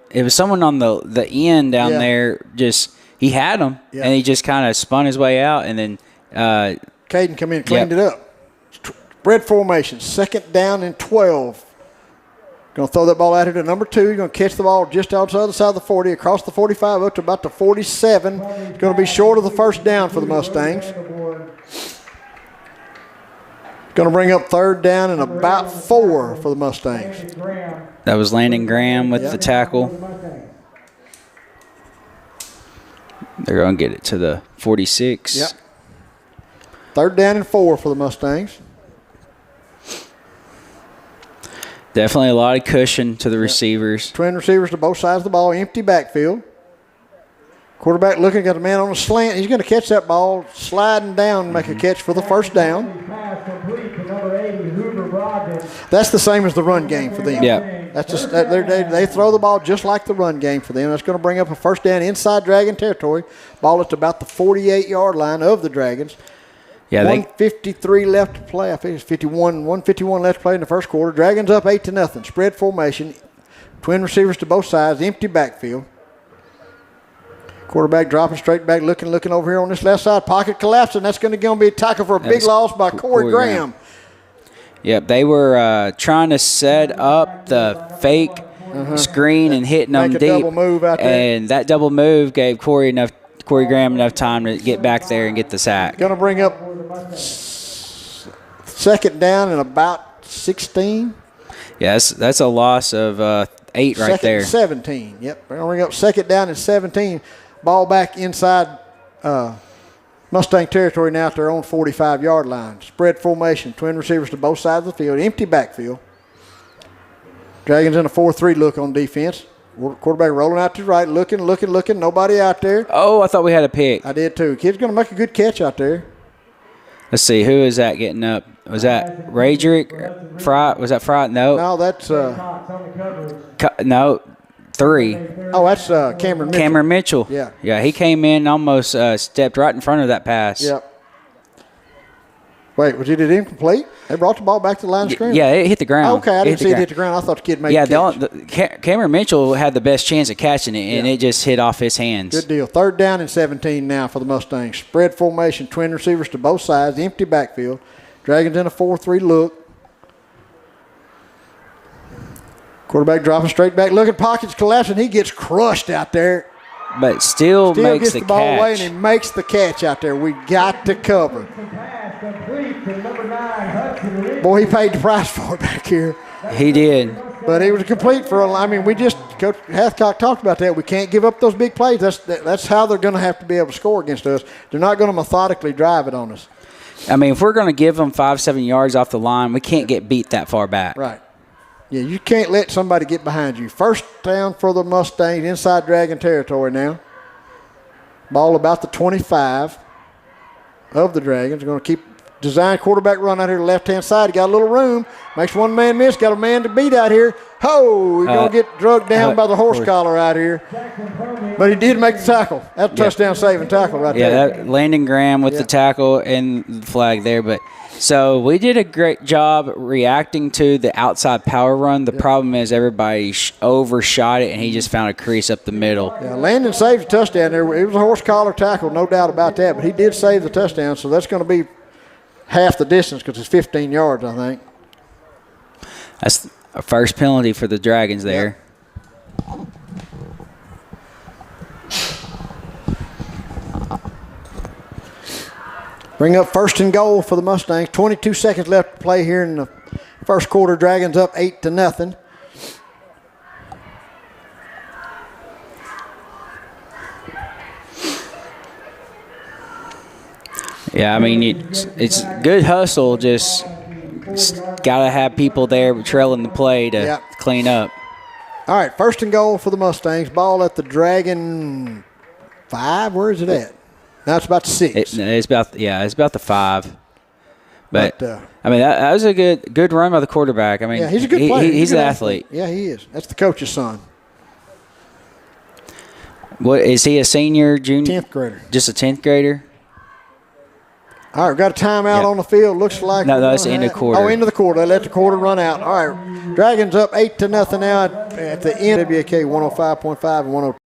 it was someone on the end down there. Just he had him, and he just kind of spun his way out, and then Caden come in and cleaned it up. Spread formation, 2nd down and 12. Going to throw that ball out here to number 2. He's going to catch the ball just outside the other side of the 40, across the 45 up to about the 47. It's going to be short of the first down for the Mustangs. Going to bring up 3rd down and about 4 for the Mustangs. That was Landon Graham with the tackle. They're going to get it to the 46. Yep. 3rd down and 4 for the Mustangs. Definitely a lot of cushion to the receivers. Twin receivers to both sides of the ball, empty backfield. Quarterback looking, got a man on a slant. He's going to catch that ball, sliding down and make a catch for the first down. That's the same as the run game for them. Yeah. That's just they throw the ball just like the run game for them. That's going to bring up a first down inside Dragon territory. Ball at about the 48-yard line of the Dragons. Yeah, 153 left to play. I think it's 151 left to play in the first quarter. Dragons up 8-0. Spread formation. Twin receivers to both sides. Empty backfield. Quarterback dropping straight back, looking over here on this left side. Pocket collapsing. That's going to be a tackle for a big loss by Corey Graham. Yep, they were trying to set up the fake screen and hitting them deep. Double move out there. And that double move gave Corey Graham enough time to get back there and get the sack. Going to bring up second down and about 16. Yeah, that's a loss of 8 right there. 17. Yep, we're going to bring up second down and 17. Ball back inside Mustang territory now at their own 45-yard line. Spread formation, twin receivers to both sides of the field, empty backfield. Dragons in a 4-3 look on defense. Quarterback rolling out to the right, looking, nobody out there. Oh, I thought we had a pick. I did too. Kid's going to make a good catch out there. Let's see, who is that getting up? Was that Radrick? Fry? Was that Fry? No. No, that's no. 3. Oh, that's Cameron Mitchell. Cameron Mitchell. Yeah. Yeah, he came in and almost stepped right in front of that pass. Yep. Wait, was it incomplete? They brought the ball back to the line of scrimmage? Yeah, it hit the ground. Okay, I didn't see it hit the ground. I thought the kid made the catch. Cameron Mitchell had the best chance of catching it, and it just hit off his hands. Good deal. Third down and 17 now for the Mustangs. Spread formation, twin receivers to both sides, empty backfield. Dragons in a 4-3 look. Quarterback dropping straight back, looking, pockets collapsing. He gets crushed out there. But still makes gets the ball catch. away, and he makes the catch out there. We got to cover. Boy, he paid the price for it back here. He did. But it was complete for Coach Hathcock talked about that. We can't give up those big plays. That's how they're going to have to be able to score against us. They're not going to methodically drive it on us. I mean, if we're going to give them 5-7 yards off the line, we can't get beat that far back. Right. Yeah, you can't let somebody get behind you. First down for the Mustangs, inside Dragon territory now. Ball about the 25 of the Dragons. Going to keep design quarterback run out here to the left-hand side. He got a little room. Makes one man miss. Got a man to beat out here. Ho! He's going to get drugged down by the horse collar out here. But he did make the tackle. That's a touchdown-saving tackle right there. Yeah, that Landon Graham with the tackle and the flag there. But so we did a great job reacting to the outside power run. The problem is everybody overshot it, and he just found a crease up the middle. Yeah, Landon saved a touchdown there. It was a horse collar tackle, no doubt about that. But he did save the touchdown, so that's going to be half the distance because it's 15 yards, I think. That's a first penalty for the Dragons there. Yep. Bring up first and goal for the Mustangs. 22 seconds left to play here in the first quarter. Dragons up 8-0. Yeah, I mean, it's good hustle. Just got to have people there trailing the play to clean up. All right, first and goal for the Mustangs. Ball at the Dragon 5. Where is it at? Now it's about the 6. It's about the 5. But I mean, that was a good run by the quarterback. I mean, yeah, he's a good player. He's an athlete. Yeah, he is. That's the coach's son. What is he? A senior, junior? 10th grader. Just a 10th grader. All right, we've got a timeout on the field. Looks like no, that's end of quarter. Oh, end of the quarter. They let the quarter run out. All right, Dragons up 8-0 now at the end. WAK 105.5 and 102.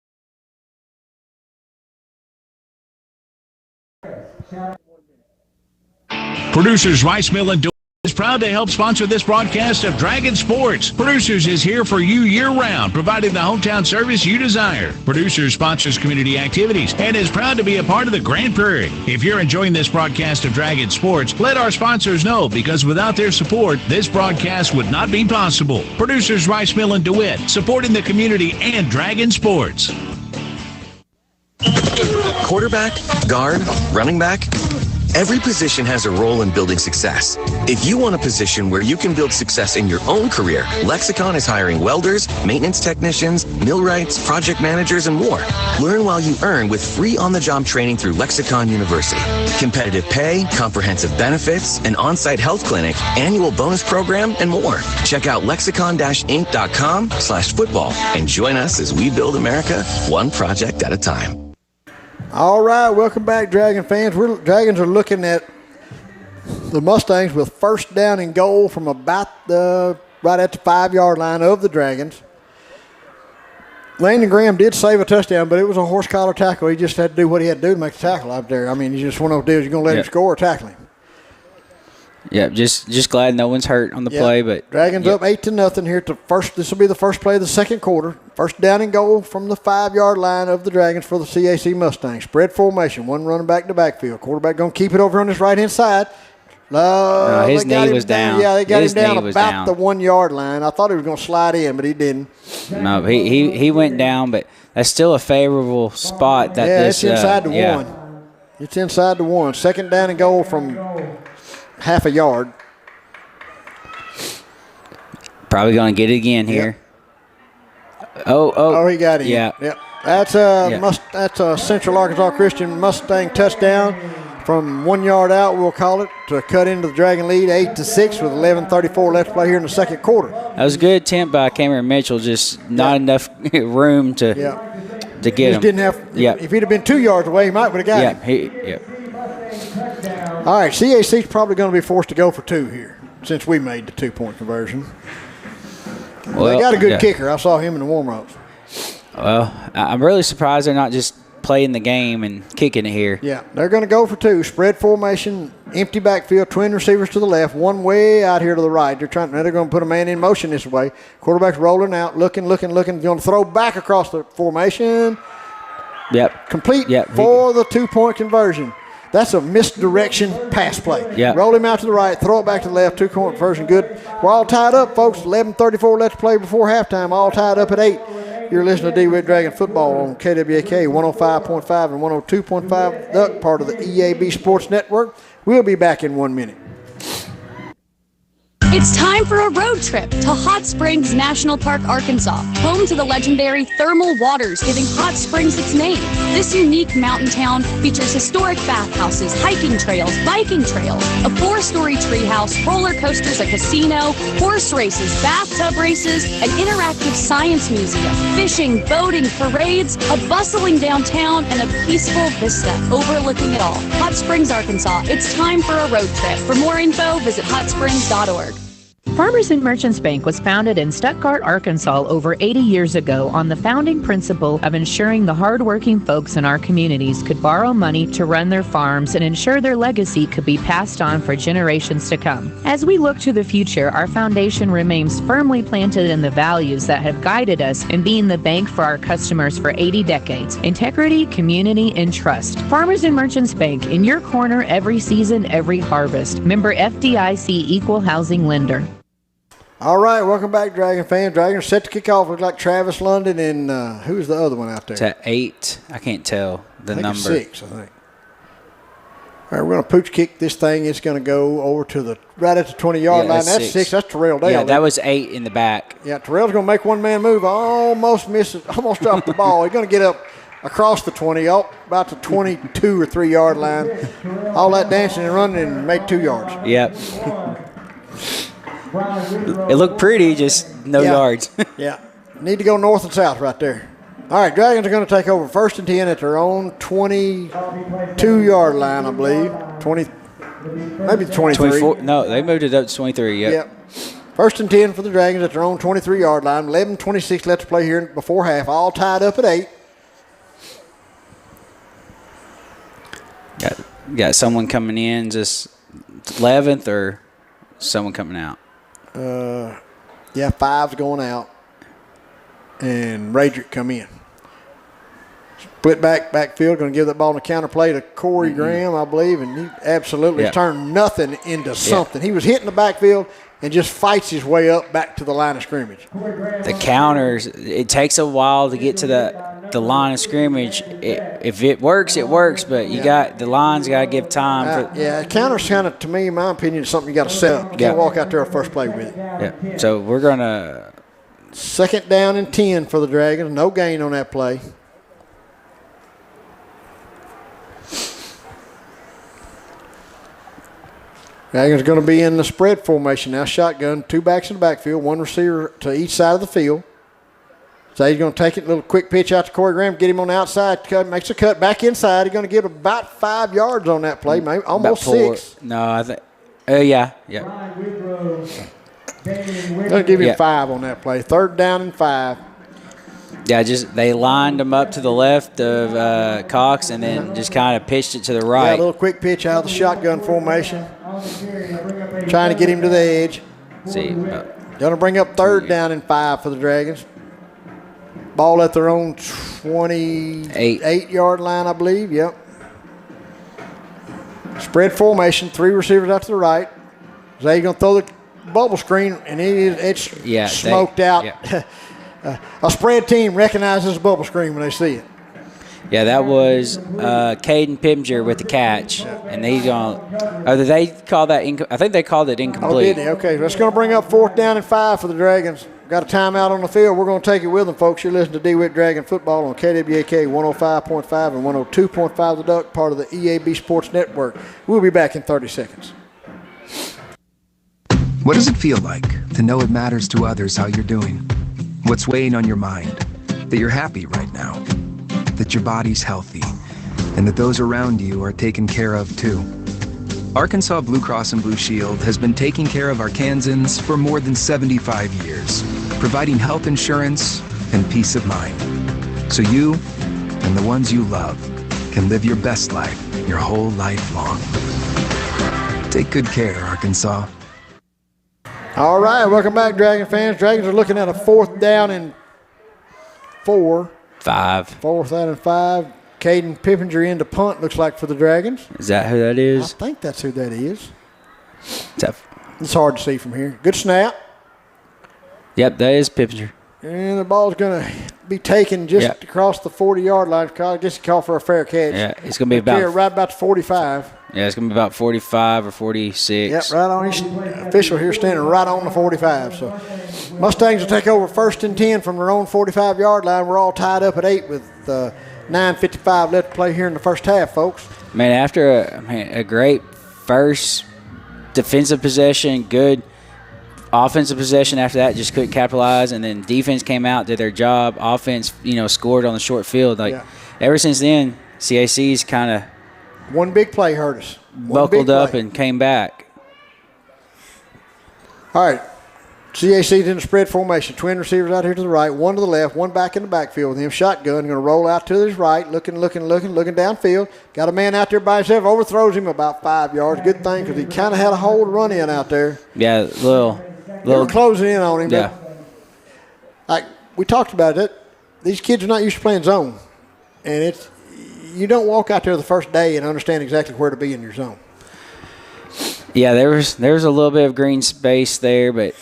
Producers Rice Mill and Dewitt is proud to help sponsor this broadcast of Dragon Sports. Producers is here for you year-round, providing the hometown service you desire. Producers sponsors community activities and is proud to be a part of the Grand Prairie. If you're enjoying this broadcast of Dragon Sports, let our sponsors know, because without their support, this broadcast would not be possible. Producers Rice Mill and DeWitt, supporting the community and Dragon Sports. Quarterback, guard, running back. Every position has a role in building success. If you want a position where you can build success in your own career, Lexicon is hiring welders, maintenance technicians, millwrights, project managers, and more. Learn while you earn with free on-the-job training through Lexicon University. Competitive pay, comprehensive benefits, an on-site health clinic, annual bonus program, and more. Check out lexicon-inc.com/football and join us as we build America one project at a time. All right, welcome back, Dragon fans. Dragons are looking at the Mustangs with first down and goal from about right at the 5-yard line of the Dragons. Landon Graham did save a touchdown, but it was a horse collar tackle. He just had to do what he had to do to make the tackle out there. I mean, you just one of those deals, you're going to let him score or tackle him. Yeah, just glad no one's hurt on the play. But Dragons up 8-0 here to first. This will be the first play of the second quarter. First down and goal from the 5-yard line of the Dragons for the CAC Mustangs. Spread formation, one running back to backfield. Quarterback going to keep it over on his right-hand side. His knee was down. Yeah, they got him down about the 1-yard line. I thought he was going to slide in, but he didn't. No, he went down, but that's still a favorable spot. It's inside the 1. It's inside the 1. Second down and goal from half a yard. Probably going to get it again here. Oh, he got it. Yeah. That's a Central Arkansas Christian Mustang touchdown from 1 yard out, we'll call it, to cut into the Dragon lead 8-6 with 11:34 left to play here in the second quarter. That was a good attempt by Cameron Mitchell, just not enough room to get him. Didn't have. If he'd have been 2 yards away, he might would have got him. All right, CAC's probably going to be forced to go for 2 here since we made the 2-point conversion. Well, they got a good kicker. I saw him in the warm-ups. Well, I'm really surprised they're not just playing the game and kicking it here. Yeah, they're going to go for 2. Spread formation, empty backfield, twin receivers to the left, one way out here to the right. They're going to put a man in motion this way. Quarterback's rolling out, looking. Going to throw back across the formation. Yep. Complete for the 2-point conversion. That's a misdirection pass play. Yep. Roll him out to the right, throw it back to the left, 2-point conversion, good. We're all tied up, folks. 11:34 left to play before halftime, all tied up at 8. You're listening to Dewitt Dragon Football on KWAK 105.5 and 102.5, the part of the EAB Sports Network. We'll be back in 1 minute. It's time for a road trip to Hot Springs National Park, Arkansas, home to the legendary thermal waters giving Hot Springs its name. This unique mountain town features historic bathhouses, hiking trails, biking trails, a 4-story treehouse, roller coasters, a casino, horse races, bathtub races, an interactive science museum, fishing, boating, parades, a bustling downtown, and a peaceful vista overlooking it all. Hot Springs, Arkansas. It's time for a road trip. For more info, visit hotsprings.org. Farmers and Merchants Bank was founded in Stuttgart, Arkansas over 80 years ago on the founding principle of ensuring the hardworking folks in our communities could borrow money to run their farms and ensure their legacy could be passed on for generations to come. As we look to the future, our foundation remains firmly planted in the values that have guided us in being the bank for our customers for 80 decades: integrity, community, and trust. Farmers and Merchants Bank, in your corner every season, every harvest. Member FDIC Equal Housing Lender. All right, welcome back, Dragon fans. Dragons set to kick off. Looks like Travis London and who's the other one out there? It's at 8. I can't tell the number. It's 6, I think. All right, we're going to pooch kick this thing. It's going to go over to right at the 20-yard line. That's 6. That's Terrell Dale. Yeah, that was 8 in the back. Yeah, Terrell's going to make one-man move. Almost misses. Almost dropped the ball. He's going to get up across the 20, about the 22 or 3-yard line. All that dancing and running and made 2 yards. Yep. It looked pretty, just no yards. Yeah. Need to go north and south right there. All right, Dragons are going to take over 1st and 10 at their own 22-yard line, I believe. 20, maybe 23. 24. No, they moved it up to 23, Yep. 1st and 10 for the Dragons at their own 23-yard line. 11:26 left to play here before half. All tied up at 8. Got someone coming in, just 11th, or someone coming out? 5's going out. And Radrick come in. Split backfield, going to give that ball in a counter play to Corey Graham, I believe, and he absolutely turned nothing into something. He was hitting the backfield, and just fights his way up back to the line of scrimmage. The counters, it takes a while to get to the line of scrimmage. If it works, it works, but the line's got to give time. Counters kind of, to me, in my opinion, is something you got to set up. You can't walk out there on first play with it. Yeah. So we're going to. 2nd down and 10 for the Dragons. No gain on that play. Dragons going to be in the spread formation now. Shotgun, 2 backs in the backfield, 1 receiver to each side of the field. So he's going to take it, a little quick pitch out to Corey Graham, get him on the outside, makes a cut back inside. He's going to get about 5 yards on that play, maybe almost 6. No, I think. Yeah. Going to give him 5 on that play. 3rd down and 5. Yeah, they lined him up to the left of Cox and then just kind of pitched it to the right. Yeah, a little quick pitch out of the shotgun formation. Trying to get him to the edge. See, going to bring up 3rd down and 5 for the Dragons. Ball at their own 28-yard line, I believe. Yep. Spread formation, 3 receivers out to the right. Zay going to throw the bubble screen, and it's smoked out. Yeah. A spread team recognizes a bubble screen when they see it. Yeah, that was Caden Pimger with the catch, and they call that? I think they called it incomplete. Oh, did they? Okay, that's going to bring up 4th down and 5 for the Dragons. Got a timeout on the field. We're going to take it with them, folks. You're listening to Dewitt Dragon Football on KWAK 105.5 and 102.5 The Duck, part of the EAB Sports Network. We'll be back in 30 seconds. What does it feel like to know it matters to others how you're doing? What's weighing on your mind? That you're happy right now, that your body's healthy, and that those around you are taken care of too. Arkansas Blue Cross and Blue Shield has been taking care of Arkansans for more than 75 years, providing health insurance and peace of mind. So you and the ones you love can live your best life your whole life long. Take good care, Arkansas. All right, welcome back, Dragon fans. Dragons are looking at a 4th down and 4. 5. 4th down and 5. Caden Pippinger in to punt, looks like, for the Dragons. Is that who that is? I think that's who that is. It's hard to see from here. Good snap. Yep, that is Pippinger. And the ball's going to be taken just across the 40-yard line. I guess he called for a fair catch. Yeah, it's going to be about right about the 45. Yeah, it's going to be about 45 or 46. Yep, right on. He's official here standing right on the 45. So Mustangs will take over 1st and 10 from their own 45-yard line. We're all tied up at 8 with 9:55 left to play here in the first half, folks. Man, after a great first defensive possession, good offensive possession after that, just couldn't capitalize, and then defense came out, did their job. Offense, scored on the short field. Ever since then, CAC's kind of one big play hurt us. Buckled up and came back. All right. CAC's in the spread formation. Twin receivers out here to the right, 1 to the left, 1 back in the backfield with him. Shotgun, going to roll out to his right, looking downfield. Got a man out there by himself, overthrows him about 5 yards. Good thing because he kind of had a hole to run in out there. Yeah, little. They were closing in on him. Yeah. Like we talked about it, these kids are not used to playing zone. And you don't walk out there the first day and understand exactly where to be in your zone. Yeah, there's a little bit of green space there, but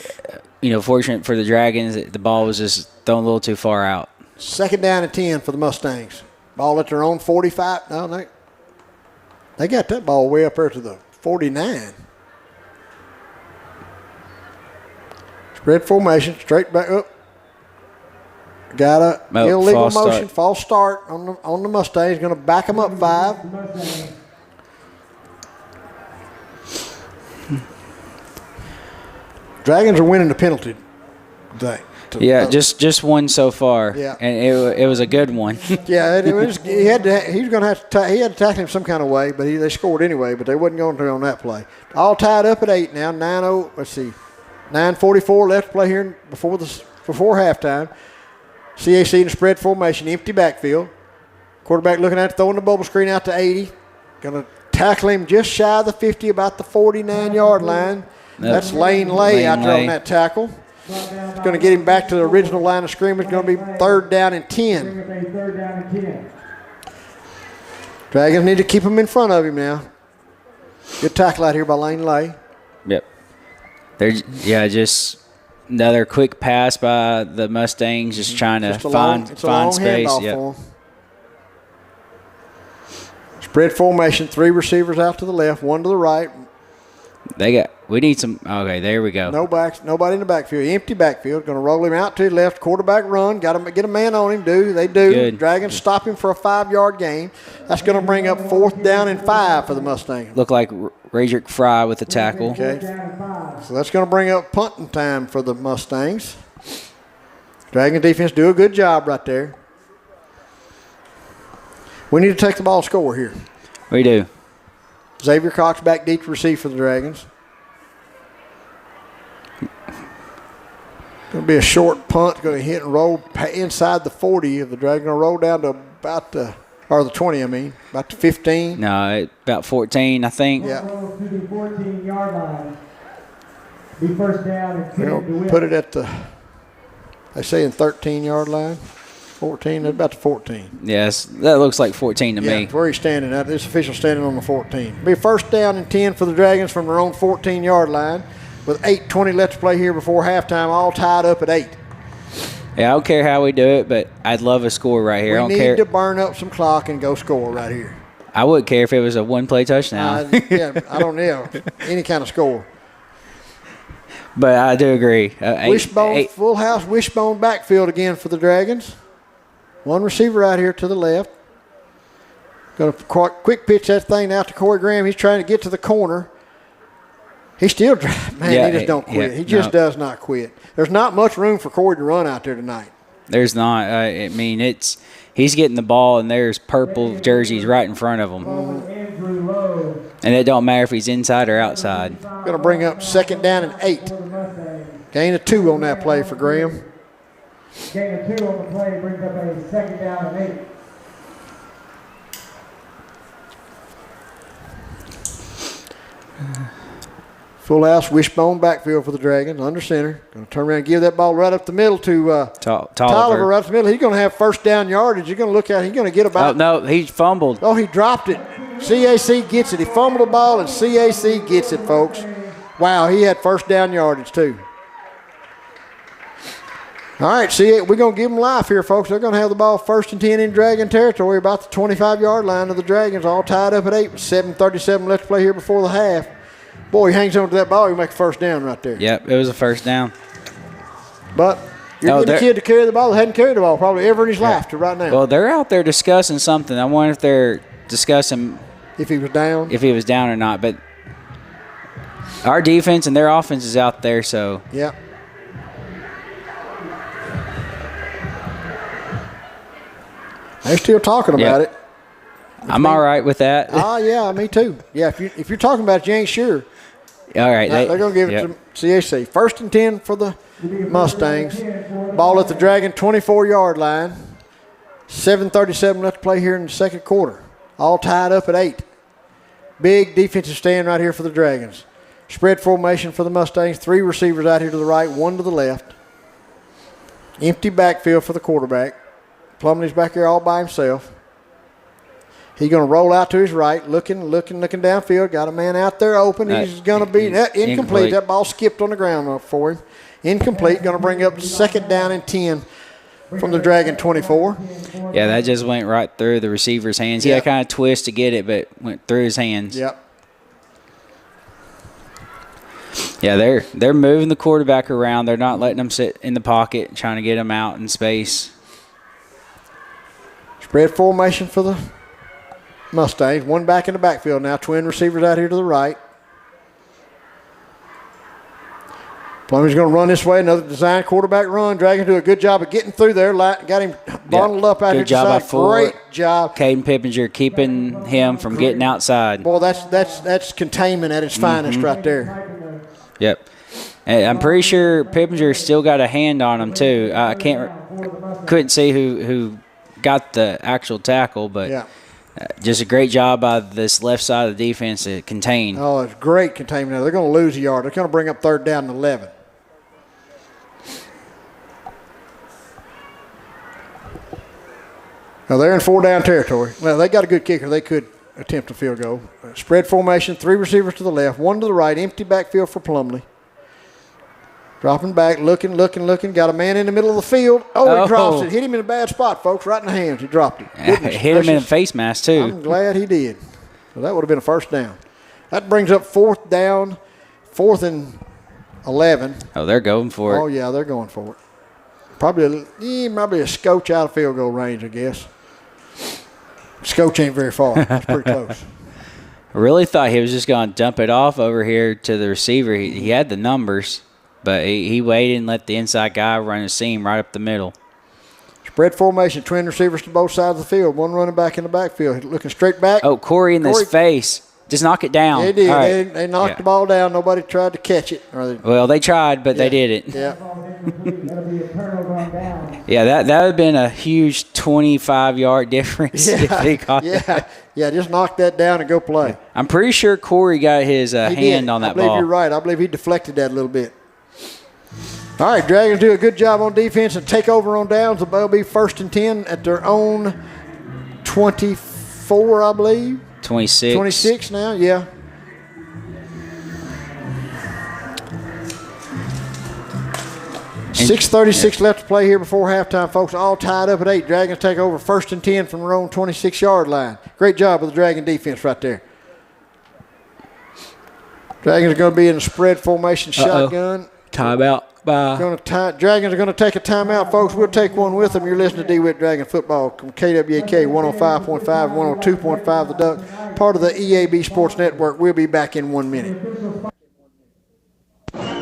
fortunate for the Dragons, the ball was just thrown a little too far out. 2nd down and 10 for the Mustangs. Ball at their own 45. No, they got that ball way up there to the 49. Spread formation, straight back up. Got a illegal motion, false start on the Mustangs. Going to back them up 5. Dragons are winning the penalty thing. Just one so far. Yeah, and it was a good one. Yeah, he had to tackle him some kind of way, but they scored anyway. But they wasn't going to on that play. All tied up at 8 now. 9:0. Let's see, 9:44 left to play here before halftime. CAC in the spread formation, empty backfield. Quarterback looking at it, throwing the bubble screen out to 80. Going to tackle him just shy of the 50, about the 49-yard line. That's Lane Lay out there on that tackle. It's going to get him back to the original line of scrimmage. It's going to be 3rd down and 10. Dragons need to keep him in front of him now. Good tackle out here by Lane Lay. Yep. Just another quick pass by the Mustangs, just trying to find space. Yep. Spread formation, 3 receivers out to the left, 1 to the right. We need some. Okay, there we go. No backs, nobody in the backfield. Empty backfield. Going to roll him out to the left. Quarterback run. Got to get a man on him. They do. Good. Dragons stop him for a 5-yard gain. That's going to bring up 4th down and 5 for the Mustangs. Look like Radrick Fry with the tackle. Okay. So that's going to bring up punting time for the Mustangs. Dragon defense do a good job right there. We need to take the ball score here. We do. Xavier Cox back deep to receive for the Dragons. Going to be a short punt. Going to hit and roll inside the 40 of the Dragons. Going to roll down to about the 20, about the 15. No, about 14, I think. Yeah. To the 14-yard line. Be first down and 10 We're going to put it at they say in 13-yard line. 14, that's about the 14. Yes, that looks like 14 to me. Yeah, where he's standing at. This official standing on the 14. Be first down and 10 for the Dragons from their own 14-yard line with 8:20 left to play here before halftime, all tied up at 8. Yeah, I don't care how we do it, but I'd love a score right here. We need to burn up some clock and go score right here. I wouldn't care if it was a one-play touchdown. I don't know. Any kind of score. But I do agree. Full house wishbone backfield again for the Dragons. 1 receiver out here to the left. Going to quick pitch that thing out to Corey Graham. He's trying to get to the corner. He still drives. Man, he just don't quit. He just does not quit. There's not much room for Corey to run out there tonight. There's not. He's getting the ball, and there's purple jerseys right in front of him. And it don't matter if he's inside or outside. Going to bring up 2nd down and 8. Gain of 2 on that play for Graham. Gain of 2 on the play brings up a 2nd down and 8. Full house wishbone backfield for the Dragons, under center. Going to turn around and give that ball right up the middle to Tolliver right up the middle. He's going to have first down yardage. You're going to look at it. He's going to get about. Oh, no, he fumbled. Oh, he dropped it. CAC gets it. He fumbled the ball, and CAC gets it, folks. Wow, he had first down yardage, too. All right, we're going to give them life here, folks. They're going to have the ball 1st and 10 in Dragon territory, about the 25-yard line of the Dragons, all tied up at 8 with 7:37 left to play here before the half. Boy, he hangs on to that ball, he make a first down right there. Yep, it was a first down. But you're getting the kid to carry the ball. He hadn't carried the ball probably ever in his life to right now. Well, they're out there discussing something. I wonder if they're discussing if he was down. If he was down or not. But our defense and their offense is out there, so. Yeah. They're still talking about it. I'm all right with that. Yeah, me too. Yeah, if you're talking about it, you ain't sure. All right. They're going to give it to CAC. 1st and 10 for the Mustangs. Ball at the Dragon 24-yard line. 7:37 left to play here in the second quarter. All tied up at 8. Big defensive stand right here for the Dragons. Spread formation for the Mustangs. 3 receivers out here to the right, 1 to the left. Empty backfield for the quarterback. Plumlee's back here all by himself. He's going to roll out to his right, looking downfield. Got a man out there open. He's going to be incomplete. That ball skipped on the ground for him. Incomplete. Going to bring up 2nd down and 10 from the Dragon 24. Yeah, that just went right through the receiver's hands. He had kind of twist to get it, but went through his hands. Yep. Yeah, they're moving the quarterback around. They're not letting him sit in the pocket, trying to get him out in space. Spread formation for the Mustangs. 1 back in the backfield now. Twin receivers out here to the right. Plummer's going to run this way. Another design quarterback run. Dragons do a good job of getting through there. Got him bundled up out here to the side. Great job. Caden Pippinger keeping him from getting outside. Boy, that's containment at its finest right there. Yep. And I'm pretty sure Pippinger still got a hand on him too. I couldn't see who got the actual tackle, but just a great job by this left side of the defense to contain. Oh, it's great containment. They're going to lose a yard. They're going to bring up 3rd down and 11. Now they're in 4-down territory. Well, they got a good kicker. They could attempt a field goal. Spread formation, 3 receivers to the left, 1 to the right, empty backfield for Plumlee. Dropping back, looking. Got a man in the middle of the field. Oh, he drops it. Hit him in a bad spot, folks, right in the hands. He dropped it. Hit him in the face mask, too. I'm glad he did. So that would have been a first down. That brings up 4th down, 4th and 11. Oh, they're going for it. Oh, yeah, they're going for it. Probably a scotch out of field goal range, I guess. Scotch ain't very far. It's pretty close. I really thought he was just going to dump it off over here to the receiver. He had the numbers, but he waited and let the inside guy run a seam right up the middle. Spread formation, twin receivers to both sides of the field. One running back in the backfield, looking straight back. Oh, Corey in his face. Just knock it down. They did. Right. They knocked the ball down. Nobody tried to catch it. Well, they tried, but they didn't. Yeah. Yeah, that would have been a huge 25-yard difference if they caught that. Yeah, just knock that down and go play. I'm pretty sure Corey got his hand on that ball. I believe you're right. I believe he deflected that a little bit. All right, Dragons do a good job on defense and take over on downs. They'll be 1st and 10 at their own 24, I believe. 26. 26 now, yeah. And 6:36 left to play here before halftime, folks. All tied up at 8. Dragons take over 1st and 10 from their own 26-yard line. Great job with the Dragon defense right there. Dragons are going to be in a spread formation shotgun. Timeout. Bye. Dragons are going to take a timeout, folks. We'll take one with them. You're listening to Dewitt Dragon Football from KWAK 105.5, 102.5 The Duck, part of the EAB Sports Network. We'll be back in 1 minute.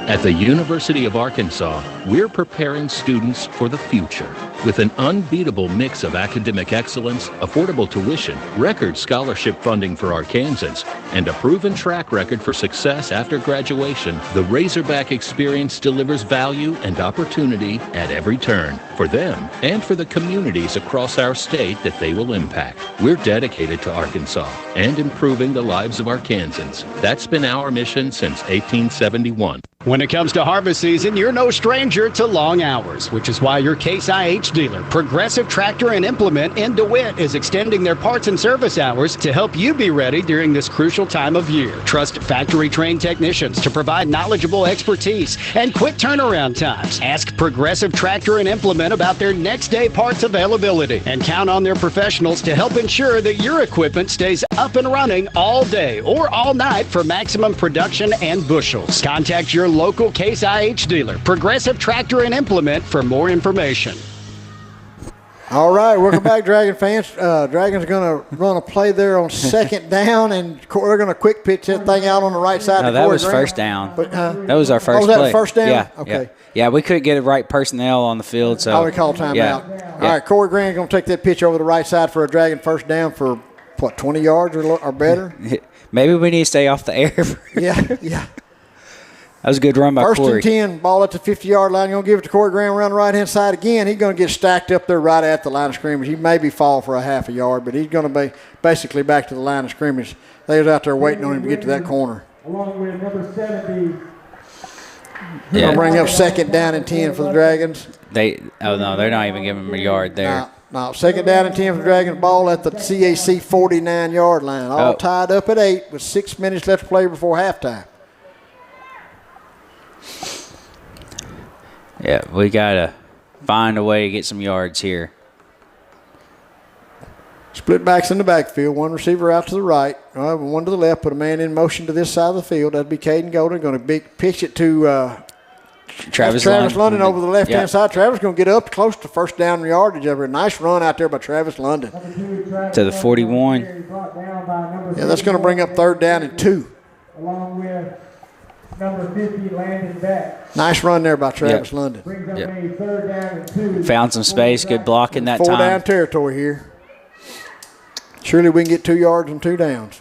At the University of Arkansas, we're preparing students for the future with an unbeatable mix of academic excellence, affordable tuition, record scholarship funding for Arkansans, and a proven track record for success after graduation. The Razorback experience delivers value and opportunity at every turn for them and for the communities across our state that they will impact. We're dedicated to Arkansas and improving the lives of Arkansans. That's been our mission since 1871. When it comes to harvest season, you're no stranger to long hours, which is why your Case IH dealer, Progressive Tractor and Implement in DeWitt, is extending their parts and service hours to help you be ready during this crucial time of year. Trust factory-trained technicians to provide knowledgeable expertise and quick turnaround times. Ask Progressive Tractor and Implement about their next-day parts availability and count on their professionals to help ensure that your equipment stays up and running all day or all night for maximum production and bushels. Contact your local Case IH dealer, Progressive Tractor and Implement, for more information. All right, welcome back, Dragon fans. Dragons are going to run a play there on 2nd down, and they're going to quick pitch that thing out on the right side. No, that was first down. But, that was our first was that play. First down? Yeah. Okay. Yeah, we couldn't get the right personnel on the field. So we call timeout. Yeah. All right, Corey Green's going to take that pitch over the right side for a Dragon first down for, 20 yards or better? Maybe we need to stay off the air. Yeah. That was a good run by Corey. 1st and 10, ball at the 50-yard line. You're going to give it to Corey Graham around the right-hand side again. He's going to get stacked up there right at the line of scrimmage. He maybe fall for a half a yard, but he's going to be basically back to the line of scrimmage. They was out there waiting on him to get to that corner. Along with number 70. They're going to bring up 2nd down and 10 for the Dragons. They're not even giving him a yard there. No, 2nd down and 10 for the Dragons. Ball at the CAC 49-yard line. All tied up at 8 with 6 minutes left to play before halftime. Yeah, we got to find a way to get some yards here. Split backs in the backfield. One receiver out to the right, one to the left. Put a man in motion to this side of the field. That'd be Caden Golden. Going to pitch it to Travis London over the left-hand side. Travis going to get up close to first down yardage. A nice run out there by Travis London. To the 41. Yeah, that's going to bring up 3rd down and 2. Along with number 50, Landon Beck. Nice run there by Travis London. Brings up a 3rd down and 2. Found some space. Good blocking that 4 time. 4-down territory here. Surely we can get 2 yards and 2 downs.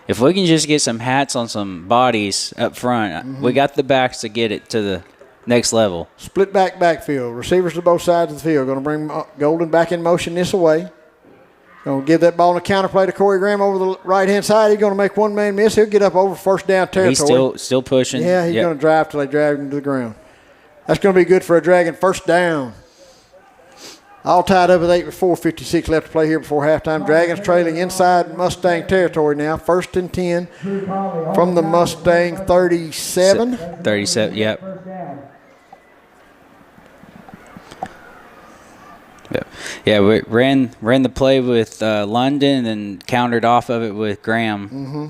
If we can just get some hats on some bodies up front, we got the backs to get it to the next level. Split backfield. Receivers to both sides of the field. Going to bring Golden back in motion this way. Going to give that ball in a counterplay to Corey Graham over the right-hand side. He's going to make one man miss. He'll get up over 1st down territory. He's still pushing. Yeah, he's going to drive till they drag him to the ground. That's going to be good for a Dragon 1st down. All tied up at 8 with 4:56 left to play here before halftime. Dragons trailing inside Mustang territory now. 1st and 10 from the Mustang 37. 37, yep. Yeah, we ran the play with London and countered off of it with Graham. Mm-hmm.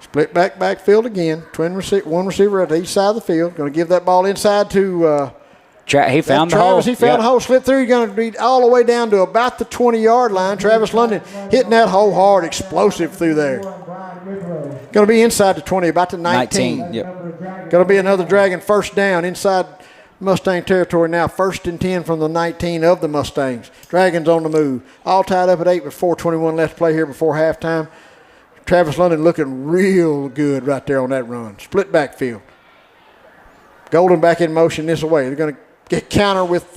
Split backfield again. One receiver at each side of the field. Going to give that ball inside to he found the hole. Travis. He found the hole, slipped through. He's going to be all the way down to about the 20-yard line. Travis London hitting that hole hard, explosive through there. Going to be inside the 20, about the 19. Yep. Going to be another Dragon first down inside Mustang territory now. 1st and 10 from the 19 of the Mustangs. Dragons on the move. All tied up at 8 with 4:21 left to play here before halftime. Travis London looking real good right there on that run. Split backfield. Golden back in motion this way. They're going to get counter with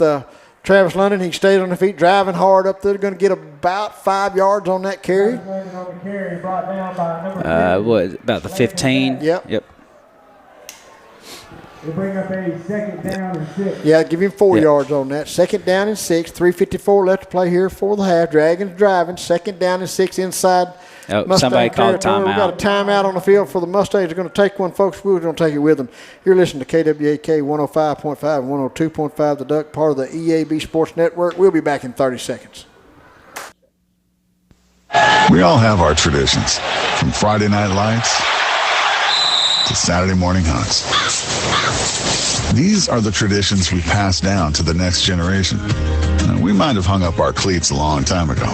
Travis London. He stays on the feet, driving hard up there. They're going to get about 5 yards on that carry. About the 15? Yep. They bring up a 2nd down and 6. Yeah, give him 4 yards on that. 2nd down and 6. 3:54 left to play here for the half. Dragons driving. 2nd down and 6 inside. Somebody called a timeout. We've got a timeout on the field for the Mustangs. They're going to take one, folks. We're going to take it with them. You're listening to KWAK 105.5 and 102.5 The Duck, part of the EAB Sports Network. We'll be back in 30 seconds. We all have our traditions, from Friday night lights to Saturday morning hunts. These are the traditions we pass down to the next generation. We might have hung up our cleats a long time ago,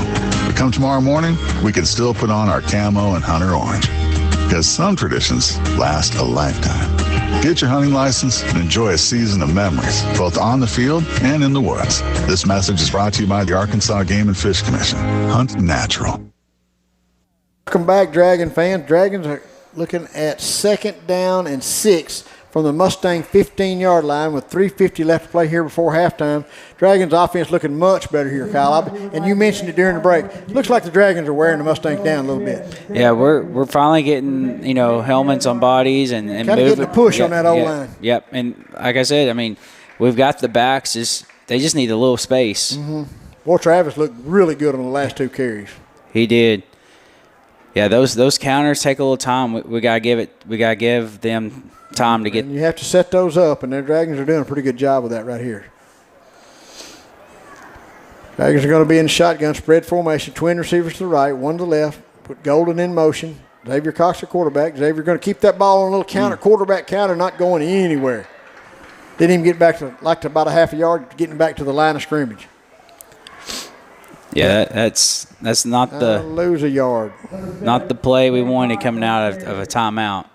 but come tomorrow morning, we can still put on our camo and hunter orange, because some traditions last a lifetime. Get your hunting license and enjoy a season of memories, both on the field and in the woods. This message is brought to you by the Arkansas Game and Fish Commission. Hunt natural. Welcome back, Dragon fans. Dragons are looking at 2nd down and 6 from the Mustang 15-yard line with 3:50 left to play here before halftime. Dragons offense looking much better here, Kyle. And you mentioned it during the break. Looks like the Dragons are wearing the Mustangs down a little bit. Yeah, we're finally getting, helmets on bodies and kind of getting a push on that O-line. Yep, and like I said, I mean, we've got the backs. They just need a little space. Mm-hmm. Boy, Travis looked really good on the last 2 carries. He did. Yeah, those counters take a little time. We gotta give them time to get. And you have to set those up, and the Dragons are doing a pretty good job of that right here. Dragons are going to be in shotgun spread formation. Twin receivers to the right, one to the left. Put Golden in motion. Xavier Cox, the quarterback. Xavier going to keep that ball on a little counter, quarterback counter, not going anywhere. Didn't even get back to about a half a yard, getting back to the line of scrimmage. Yeah, that's not the lose a yard. Not the play we wanted coming out of a timeout.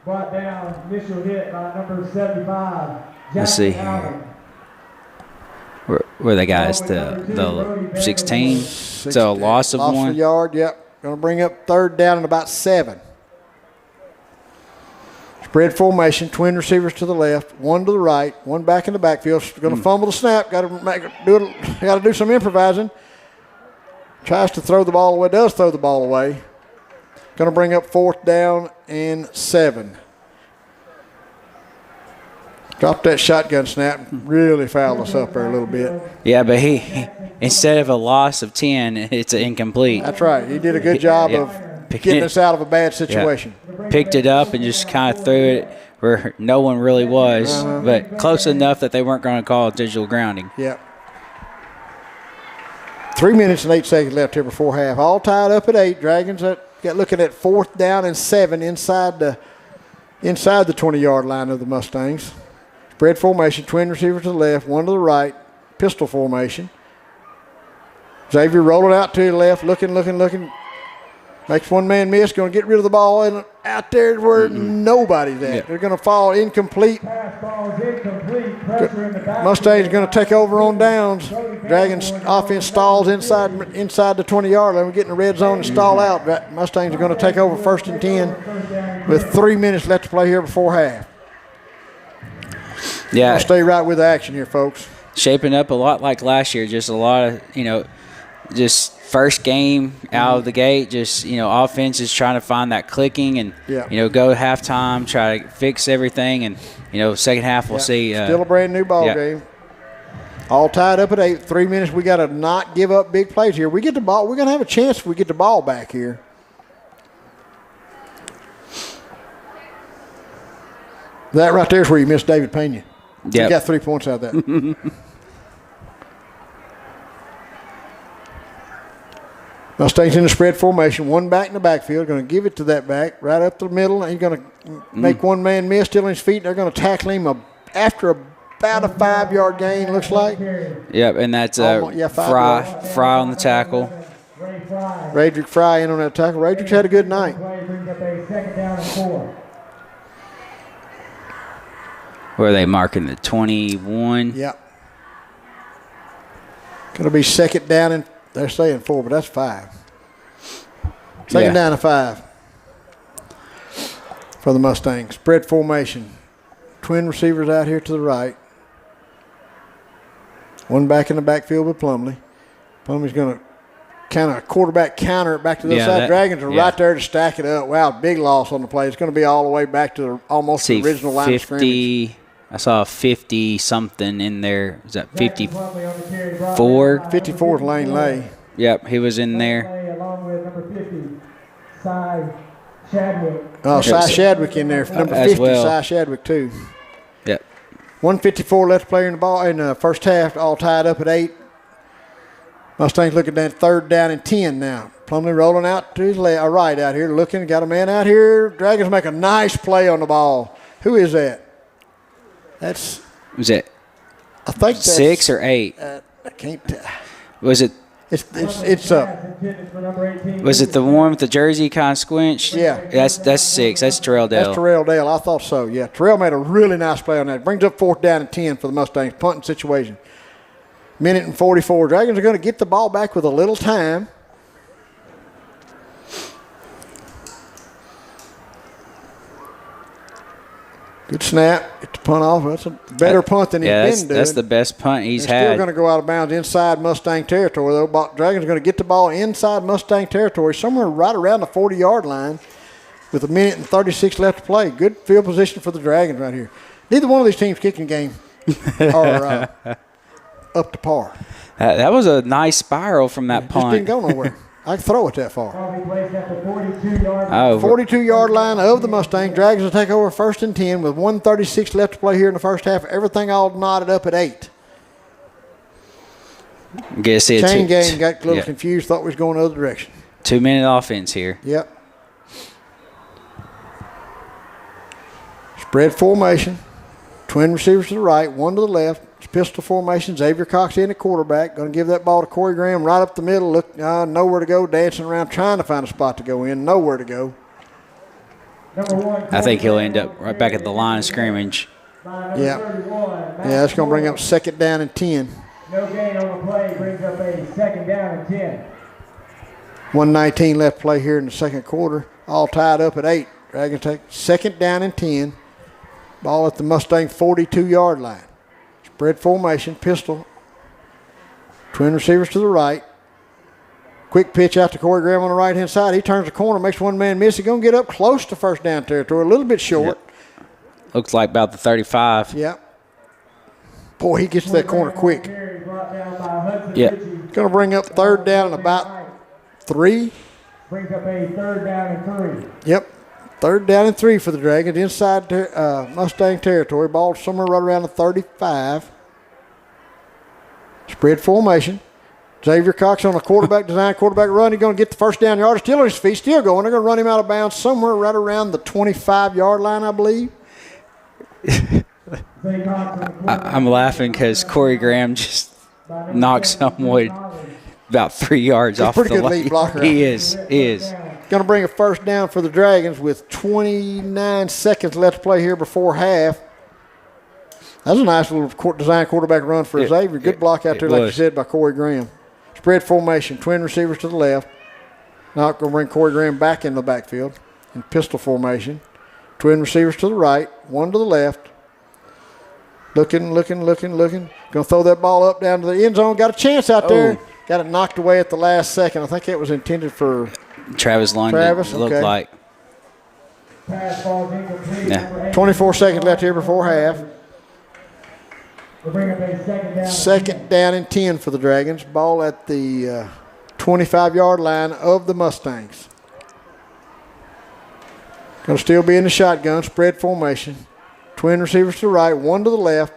Brought down, initial hit by number 75. Let's see here. Where they got us the 16. So a loss of one. Lost a yard. Yep. Going to bring up 3rd down and about 7. Spread formation, twin receivers to the left, one to the right, one back in the backfield. Going to fumble the snap. Got to do some improvising. Tries to throw the ball away. Does throw the ball away. Going to bring up 4th down and 7. Dropped that shotgun snap. Really fouled us up there a little bit. Yeah, but he instead of a loss of 10, it's an incomplete. That's right. He did a good job of getting us out of a bad situation. Yeah. Picked it up and just kind of threw it where no one really was, but close enough that they weren't going to call it digital grounding. Yep. 3 minutes and 8 seconds left here before half. All tied up at 8. Dragons got looking at 4th down and 7 inside the 20-yard line of the Mustangs. Spread formation, twin receiver to the left, one to the right, pistol formation. Xavier rolling out to the left, looking. Makes one man miss, going to get rid of the ball and out there where nobody's at. They're going to fall incomplete. Mustangs going to take over on downs. Dragons offense stalls inside the 20-yard line. We're getting the red zone and stall out. Mustangs are going to take over 1st and 10 with 3 minutes left to play here before half. Yeah. We'll stay right with the action here, folks. Shaping up a lot like last year. Just a lot of, just first game out of the gate, just, offense is trying to find that clicking and, go halftime, try to fix everything. And, second half we'll see. Still a brand new ball game. All tied up at 8. 3 minutes. We got to not give up big plays here. We get the ball. We're going to have a chance if we get the ball back here. That right there is where you missed David Pena. He got 3 points out of that. Mustangs in the spread formation. One back in the backfield. Going to give it to that back right up the middle. He's going to make one man miss, still on his feet. They're going to tackle him after about a 5-yard gain, looks like. Yep, and that's Fry on the tackle. Radrick Fry in on that tackle. Radrick's had a good night. Where are they marking the 21? Yep. Going to be second down, and they're saying 4, but that's 5. Second down and 5 for the Mustangs. Spread formation. Twin receivers out here to the right. One back in the backfield with Plumlee. Plumlee's going to kind of quarterback counter it back to the other side. Dragons are right there to stack it up. Wow, big loss on the play. It's going to be all the way back to almost the original line of scrimmage. I saw 50-something in there. Is that 54? 54 is Lane Lay. Yep, he was in there. Along with number 50, Cy Shadwick. Oh, Cy Shadwick in there. Number 50, well. Cy Shadwick, too. Yep. 154 left player in the ball in the first half, all tied up at 8. Mustangs looking at third down and 10 now. Plumlee rolling out to his right out here, looking. Got a man out here. Dragons make a nice play on the ball. Who is that? Was it? I think that's 6 or 8. I can't tell. Was it? It's up. Was it the one with the jersey kind of squinched? Yeah. That's 6. That's Terrell Dale. That's Terrell Dale. I thought so. Yeah. Terrell made a really nice play on that. Brings up fourth down and 10 for the Mustangs. Punting situation. Minute and 44. Dragons are going to get the ball back with a little time. Good snap. Get the punt off. That's a better punt than he's been doing. That's the best punt he's had. Still going to go out of bounds inside Mustang territory, though. Dragons are going to get the ball inside Mustang territory, somewhere right around the 40-yard line with a minute and 36 left to play. Good field position for the Dragons right here. Neither one of these teams kicking game are up to par. That was a nice spiral from that punt. Just didn't go nowhere. I can throw it that far. 42-yard 42-yard line of the Mustang. Dragons will take over first and 10 with 1:36 left to play here in the first half. Everything all knotted up at 8. Chain game got a little confused, thought we was going the other direction. 2-minute offense here. Yep. Spread formation. Twin receivers to the right, one to the left. Pistol formation. Xavier Cox in at quarterback. Going to give that ball to Corey Graham right up the middle. Look, nowhere to go. Dancing around trying to find a spot to go in. Nowhere to go. I think he'll end up right back at the line of scrimmage. Yeah. Yeah, that's going to bring up second down and 10. No gain on the play brings up a second down and 10. 1:19 left play here in the second quarter. All tied up at 8. Dragons take second down and 10. Ball at the Mustang 42-yard line. Spread formation, pistol. Twin receivers to the right. Quick pitch out to Corey Graham on the right-hand side. He turns the corner, makes one man miss. He's going to get up close to first down territory, a little bit short. Yep. Looks like about the 35. Yep. Boy, he gets to that corner quick. Yeah. Going to bring up third down and about 3. Brings up a third down and 3. Yep. Third down and 3 for the Dragons inside Mustang territory. Ball somewhere right around the 35. Spread formation. Xavier Cox on a quarterback design, quarterback run. He's going to get the first down yard. Still on his feet, still going. They're going to run him out of bounds somewhere right around the 25-yard line, I believe. I'm laughing because Corey Graham just knocked someone about 3 yards off the line. Pretty good lead blocker. He is. Going to bring a first down for the Dragons with 29 seconds left to play here before half. That was a nice little design quarterback run for Xavier. Good block out there, like you said, by Corey Graham. Spread formation, twin receivers to the left. Now going to bring Corey Graham back in the backfield in pistol formation. Twin receivers to the right, one to the left. Looking. Going to throw that ball up down to the end zone. Got a chance out there. Got it knocked away at the last second. I think it was intended for Travis London, looked like. Yeah. 24 seconds left here before half. Second down and 10 for the Dragons. Ball at the 25-yard line of the Mustangs. Going to still be in the shotgun, spread formation. Twin receivers to the right, one to the left.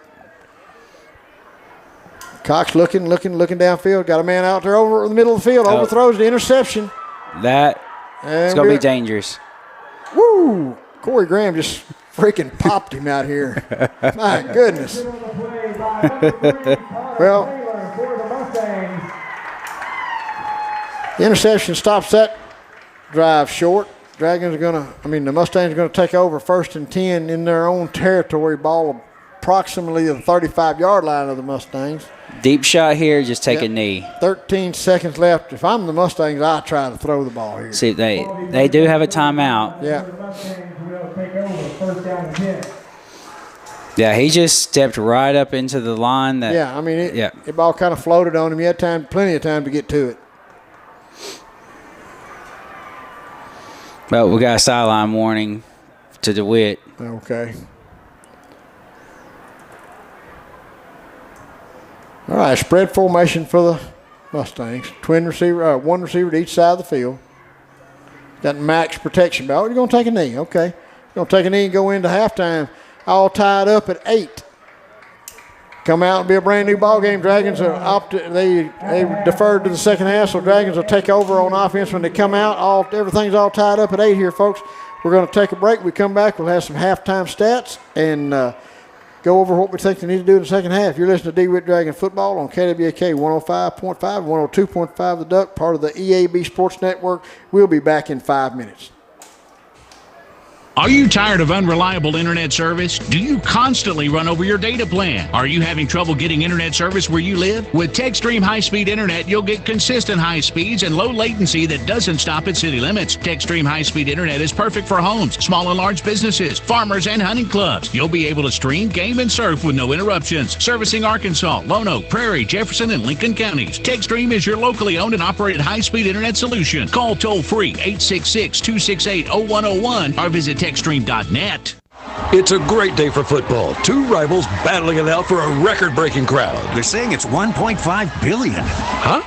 Cox looking downfield. Got a man out there over in the middle of the field. Overthrows the interception. It's going to be dangerous. Woo! Corey Graham just freaking popped him out here. My goodness. Well, the interception stops that drive short. The Mustangs are going to take over 1st and 10 in their own territory, ball approximately the 35-yard line of the Mustangs. Deep shot here, just take a knee. 13 seconds left. If I'm the Mustangs, I try to throw the ball here. See, they do have a timeout. Yeah. Yeah, he just stepped right up into the line. The ball kind of floated on him. He had plenty of time to get to it. Well, we got a sideline warning to DeWitt. Okay. All right, spread formation for the Mustangs. One receiver to each side of the field. Got max protection. You're going to take a knee. Okay. You're going to take a knee and go into halftime. All tied up at 8. Come out and be a brand new ball game. Dragons are they deferred to the second half, so Dragons will take over on offense when they come out. Everything's all tied up at 8 here, folks. We're going to take a break. We come back, we'll have some halftime stats and go over what we think they need to do in the second half. You're listening to DeWitt Dragon Football on KWAK 105.5, 102.5 The Duck, part of the EAB Sports Network. We'll be back in 5 minutes. Are you tired of unreliable internet service? Do you constantly run over your data plan? Are you having trouble getting internet service where you live? With TextStream high-speed internet, you'll get consistent high speeds and low latency that doesn't stop at city limits. TextStream high-speed internet is perfect for homes, small and large businesses, farmers, and hunting clubs. You'll be able to stream, game, and surf with no interruptions. Servicing Arkansas, Lonoke, Prairie, Jefferson, and Lincoln counties. TextStream is your locally owned and operated high-speed internet solution. Call toll-free 866-268-0101 or visit TextStream.net. It's a great day for football. Two rivals battling it out for a record-breaking crowd. They're saying it's $1.5 billion. Huh?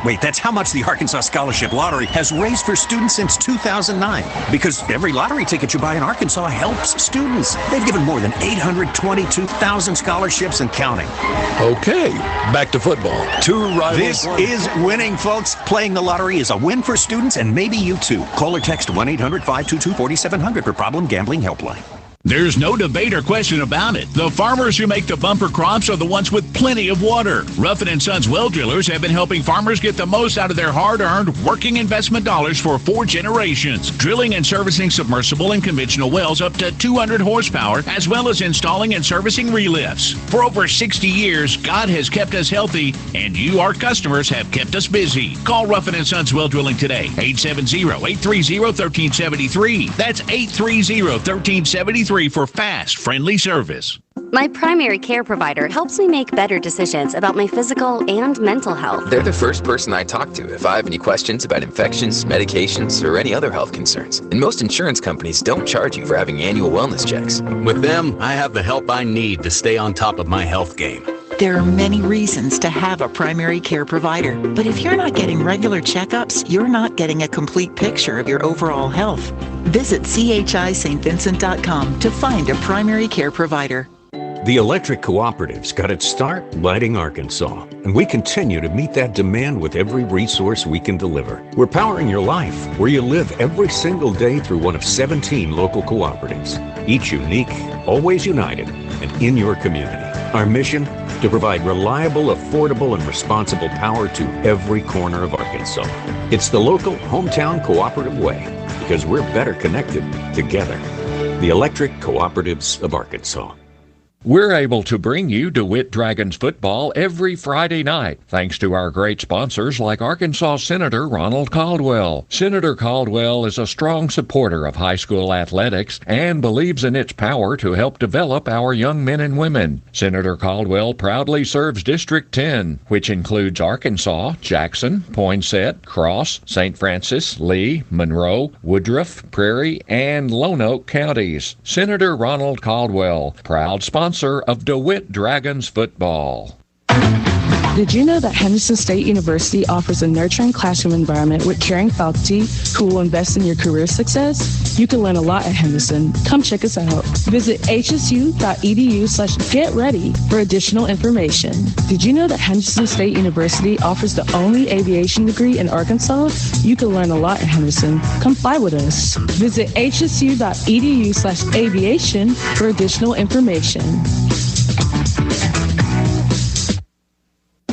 Wait, that's how much the Arkansas Scholarship Lottery has raised for students since 2009. Because every lottery ticket you buy in Arkansas helps students. They've given more than 822,000 scholarships and counting. Okay, back to football. Two rivals. This is winning, folks. Playing the lottery is a win for students and maybe you too. Call or text 1-800-522-4700 for Problem Gambling Helpline. There's no debate or question about it. The farmers who make the bumper crops are the ones with plenty of water. Ruffin & Sons well drillers have been helping farmers get the most out of their hard-earned working investment dollars for 4 generations. Drilling and servicing submersible and conventional wells up to 200 horsepower, as well as installing and servicing relifts. For over 60 years, God has kept us healthy, and you, our customers, have kept us busy. Call Ruffin & Sons Well Drilling today, 870-830-1373. That's 830-1373. For fast, friendly service. My primary care provider helps me make better decisions about my physical and mental health. They're the first person I talk to if I have any questions about infections, medications, or any other health concerns. And most insurance companies don't charge you for having annual wellness checks. With them, I have the help I need to stay on top of my health game. There are many reasons to have a primary care provider, but if you're not getting regular checkups, you're not getting a complete picture of your overall health. Visit chistvincent.com to find a primary care provider. The electric cooperatives got its start lighting Arkansas, and we continue to meet that demand with every resource we can deliver. We're powering your life where you live every single day through one of 17 local cooperatives, each unique, always united, and in your community. Our mission? To provide reliable, affordable, and responsible power to every corner of Arkansas. It's the local hometown cooperative way, because we're better connected together. The Electric Cooperatives of Arkansas. We're able to bring you DeWitt Dragons football every Friday night, thanks to our great sponsors like Arkansas Senator Ronald Caldwell. Senator Caldwell is a strong supporter of high school athletics and believes in its power to help develop our young men and women. Senator Caldwell proudly serves District 10, which includes Arkansas, Jackson, Poinsett, Cross, St. Francis, Lee, Monroe, Woodruff, Prairie, and Lonoke counties. Senator Ronald Caldwell, proud sponsor of DeWitt Dragons football. Did you know that Henderson State University offers a nurturing classroom environment with caring faculty who will invest in your career success? You can learn a lot at Henderson. Come check us out. Visit hsu.edu/getready for additional information. Did you know that Henderson State University offers the only aviation degree in Arkansas? You can learn a lot at Henderson. Come fly with us. Visit hsu.edu/aviation for additional information.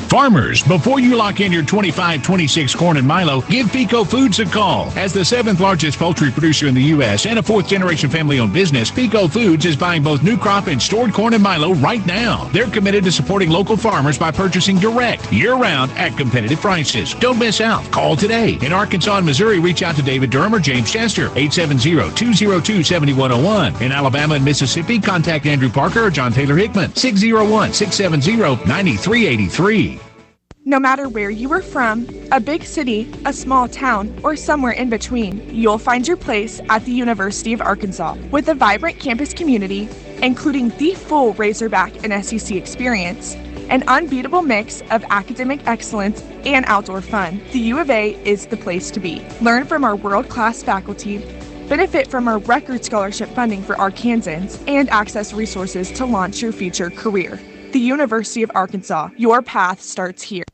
Farmers, before you lock in your 25-26 corn and milo, give Pico Foods a call. As the 7th largest poultry producer in the U.S. and a 4th-generation family-owned business, Pico Foods is buying both new crop and stored corn and milo right now. They're committed to supporting local farmers by purchasing direct, year-round, at competitive prices. Don't miss out. Call today. In Arkansas and Missouri, reach out to David Durham or James Chester, 870-202-7101. In Alabama and Mississippi, contact Andrew Parker or John Taylor Hickman, 601-670-9383. No matter where you are from, a big city, a small town, or somewhere in between, you'll find your place at the University of Arkansas. With a vibrant campus community, including the full Razorback and SEC experience, an unbeatable mix of academic excellence and outdoor fun, the U of A is the place to be. Learn from our world-class faculty, benefit from our record scholarship funding for Arkansans, and access resources to launch your future career. The University of Arkansas, your path starts here.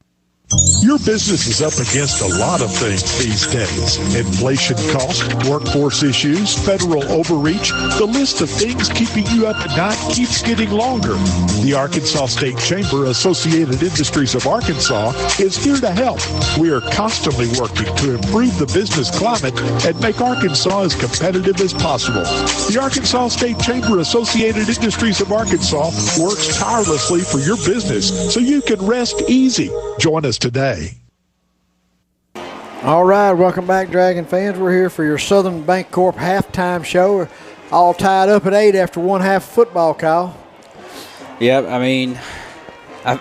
Your business is up against a lot of things these days. Inflation costs, workforce issues, federal overreach. The list of things keeping you up at night keeps getting longer. The Arkansas State Chamber Associated Industries of Arkansas is here to help. We are constantly working to improve the business climate and make Arkansas as competitive as possible. The Arkansas State Chamber Associated Industries of Arkansas works tirelessly for your business so you can rest easy. Join us today. All right, welcome back, Dragon fans. We're here for your Southern Bancorp halftime show. We're all tied up at 8 after one half of football, Kyle. Yep, I mean, I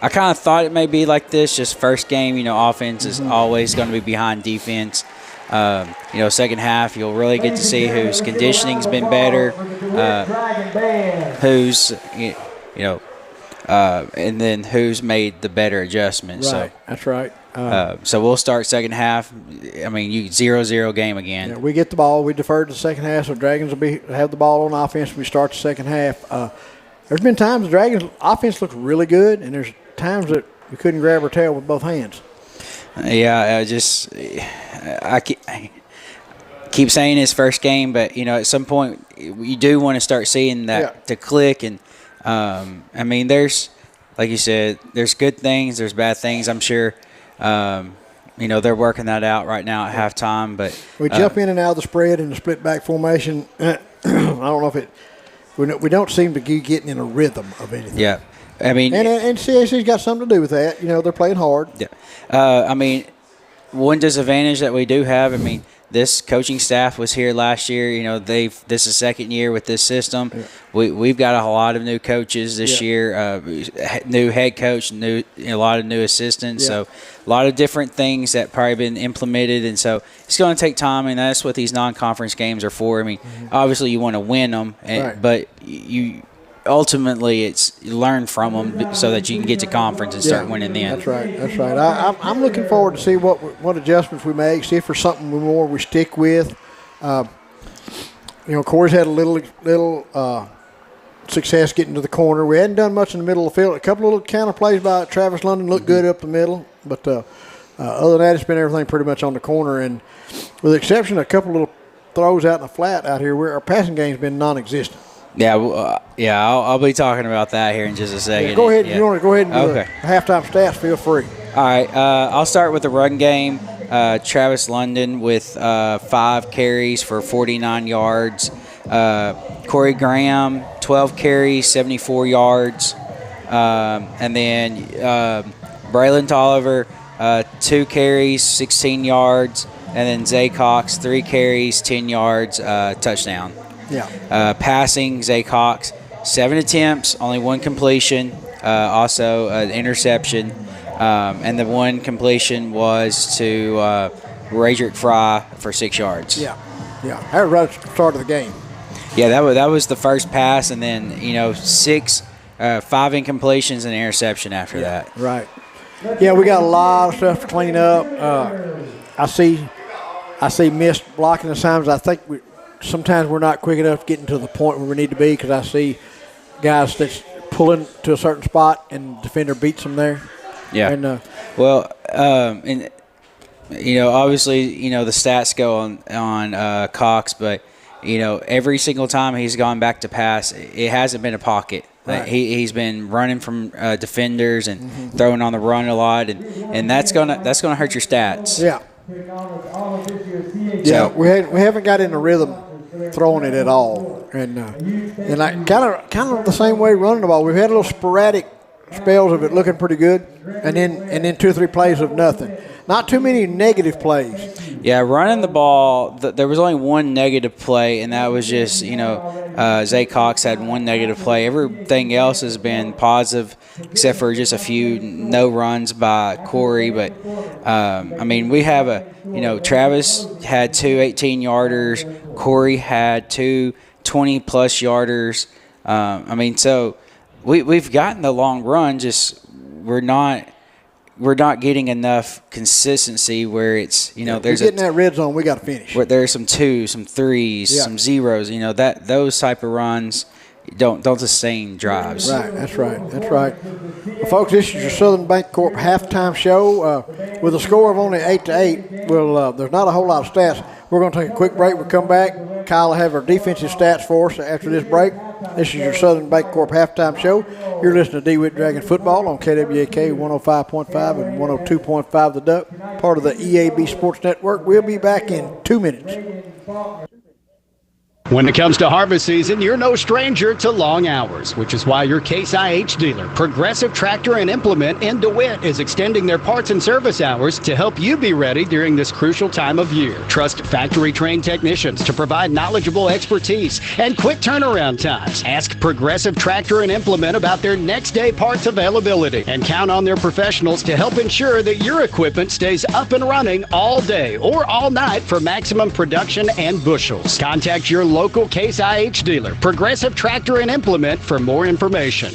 kind of thought it may be like this, just first game, offense is always going to be behind defense. Second half, you'll really get to see whose conditioning's been better, who's, and then who's made the better adjustments. Right, so that's right. So we'll start second half. I mean, 0-0 game again. Yeah, we get the ball. We defer to the second half, so Dragons will have the ball on offense. We start the second half. There's been times the Dragons' offense looks really good, and there's times that we couldn't grab our tail with both hands. Yeah, I keep saying his first game, but, at some point you do want to start seeing that to click. And, I mean, there's, like you said, there's good things, there's bad things, I'm sure. They're working that out right now at halftime. But we jump in and out of the spread in the split back formation. I don't know if we don't seem to be getting in a rhythm of anything. Yeah, I mean, and CAC's got something to do with that. They're playing hard. Yeah, I mean, one disadvantage that we do have. I mean, this coaching staff was here last year. This is second year with this system. Yeah. We've got a lot of new coaches this year, new head coach, a lot of new assistants. So a lot of different things that probably been implemented, and so it's going to take time. And that's what these non-conference games are for. I mean, obviously you want to win them, but you ultimately it's learn from them so that you can get to conference and start winning then. That's right. That's right. I'm looking forward to see what adjustments we make, see if there's something more we stick with. Corey's had a little success getting to the corner. We hadn't done much in the middle of the field. A couple of little counter plays by Travis London looked good up the middle, but other than that, it's been everything pretty much on the corner. And with the exception of a couple little throws out in the flat out here, our passing game's been non-existent. Yeah, I'll be talking about that here in just a second. Yeah, go ahead. If you want to go ahead and do the halftime stats, feel free. All right, I'll start with the run game. Travis London with 5 carries for 49 yards. Corey Graham, 12 carries, 74 yards. And then Braylon Tolliver, 2 carries, 16 yards. And then Zay Cox, 3 carries, 10 yards, touchdown. Yeah. Passing, Zay Cox, 7 attempts, only 1 completion, also an interception. And the 1 completion was to Radrick Fry for 6 yards. Yeah. That was right at the start of the game. Yeah, that was the first pass, and then 5 incompletions and interception after that. Right. Yeah, we got a lot of stuff to clean up. I see missed blocking assignments. I think sometimes we're not quick enough getting to the point where we need to be, because I see guys that's pulling to a certain spot and the defender beats them there. Yeah. And, and obviously, the stats go on Cox, but every single time he's gone back to pass, it hasn't been a pocket. Right. He's been running from defenders and throwing on the run a lot, and that's gonna hurt your stats. Yeah. Yeah, we haven't got in the rhythm throwing it at all, and like kind of the same way running the ball. We've had little sporadic spells of it looking pretty good, and then 2 or 3 plays of nothing. Not too many negative plays. Yeah, running the ball, there was only one negative play, and that was just, Zay Cox had one negative play. Everything else has been positive, except for just a few no runs by Corey. But, we have Travis had 2 18-yarders. Corey had 2 20-plus yarders. So we've gotten the long run, just we're not getting enough consistency where it's, there's getting that red zone, we got to finish. Where there's some 2s, some 3s, some 0s, that those type of runs don't sustain drives. Right, that's right. Well, folks, this is your Southern Bancorp halftime show with a score of only 8-8. There's not a whole lot of stats. We're going to take a quick break. We'll come back. Kyle will have our defensive stats for us after this break. This is your Southern Bancorp halftime show. You're listening to Dewitt Dragon Football on KWAK 105.5 and 102.5 The Duck, part of the EAB Sports Network. We'll be back in 2 minutes. When it comes to harvest season, you're no stranger to long hours, which is why your Case IH dealer, Progressive Tractor and Implement in DeWitt, is extending their parts and service hours to help you be ready during this crucial time of year. Trust factory-trained technicians to provide knowledgeable expertise and quick turnaround times. Ask Progressive Tractor and Implement about their next-day parts availability and count on their professionals to help ensure that your equipment stays up and running all day or all night for maximum production and bushels. Contact your local Case IH dealer, Progressive Tractor and Implement, for more information.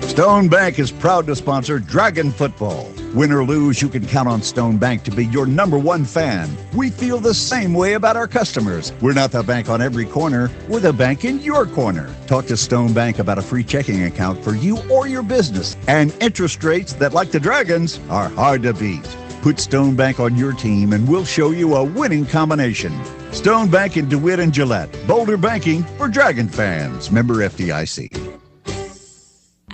Stone Bank is proud to sponsor Dragon Football. Win or lose, you can count on Stone Bank to be your #1 fan. We feel the same way about our customers. We're not the bank on every corner. We're the bank in your corner. Talk to Stone Bank about a free checking account for you or your business. And interest rates that, like the Dragons, are hard to beat. Put Stone Bank on your team and we'll show you a winning combination. Stone Bank in DeWitt and Gillette. Boulder banking for Dragon fans. Member FDIC.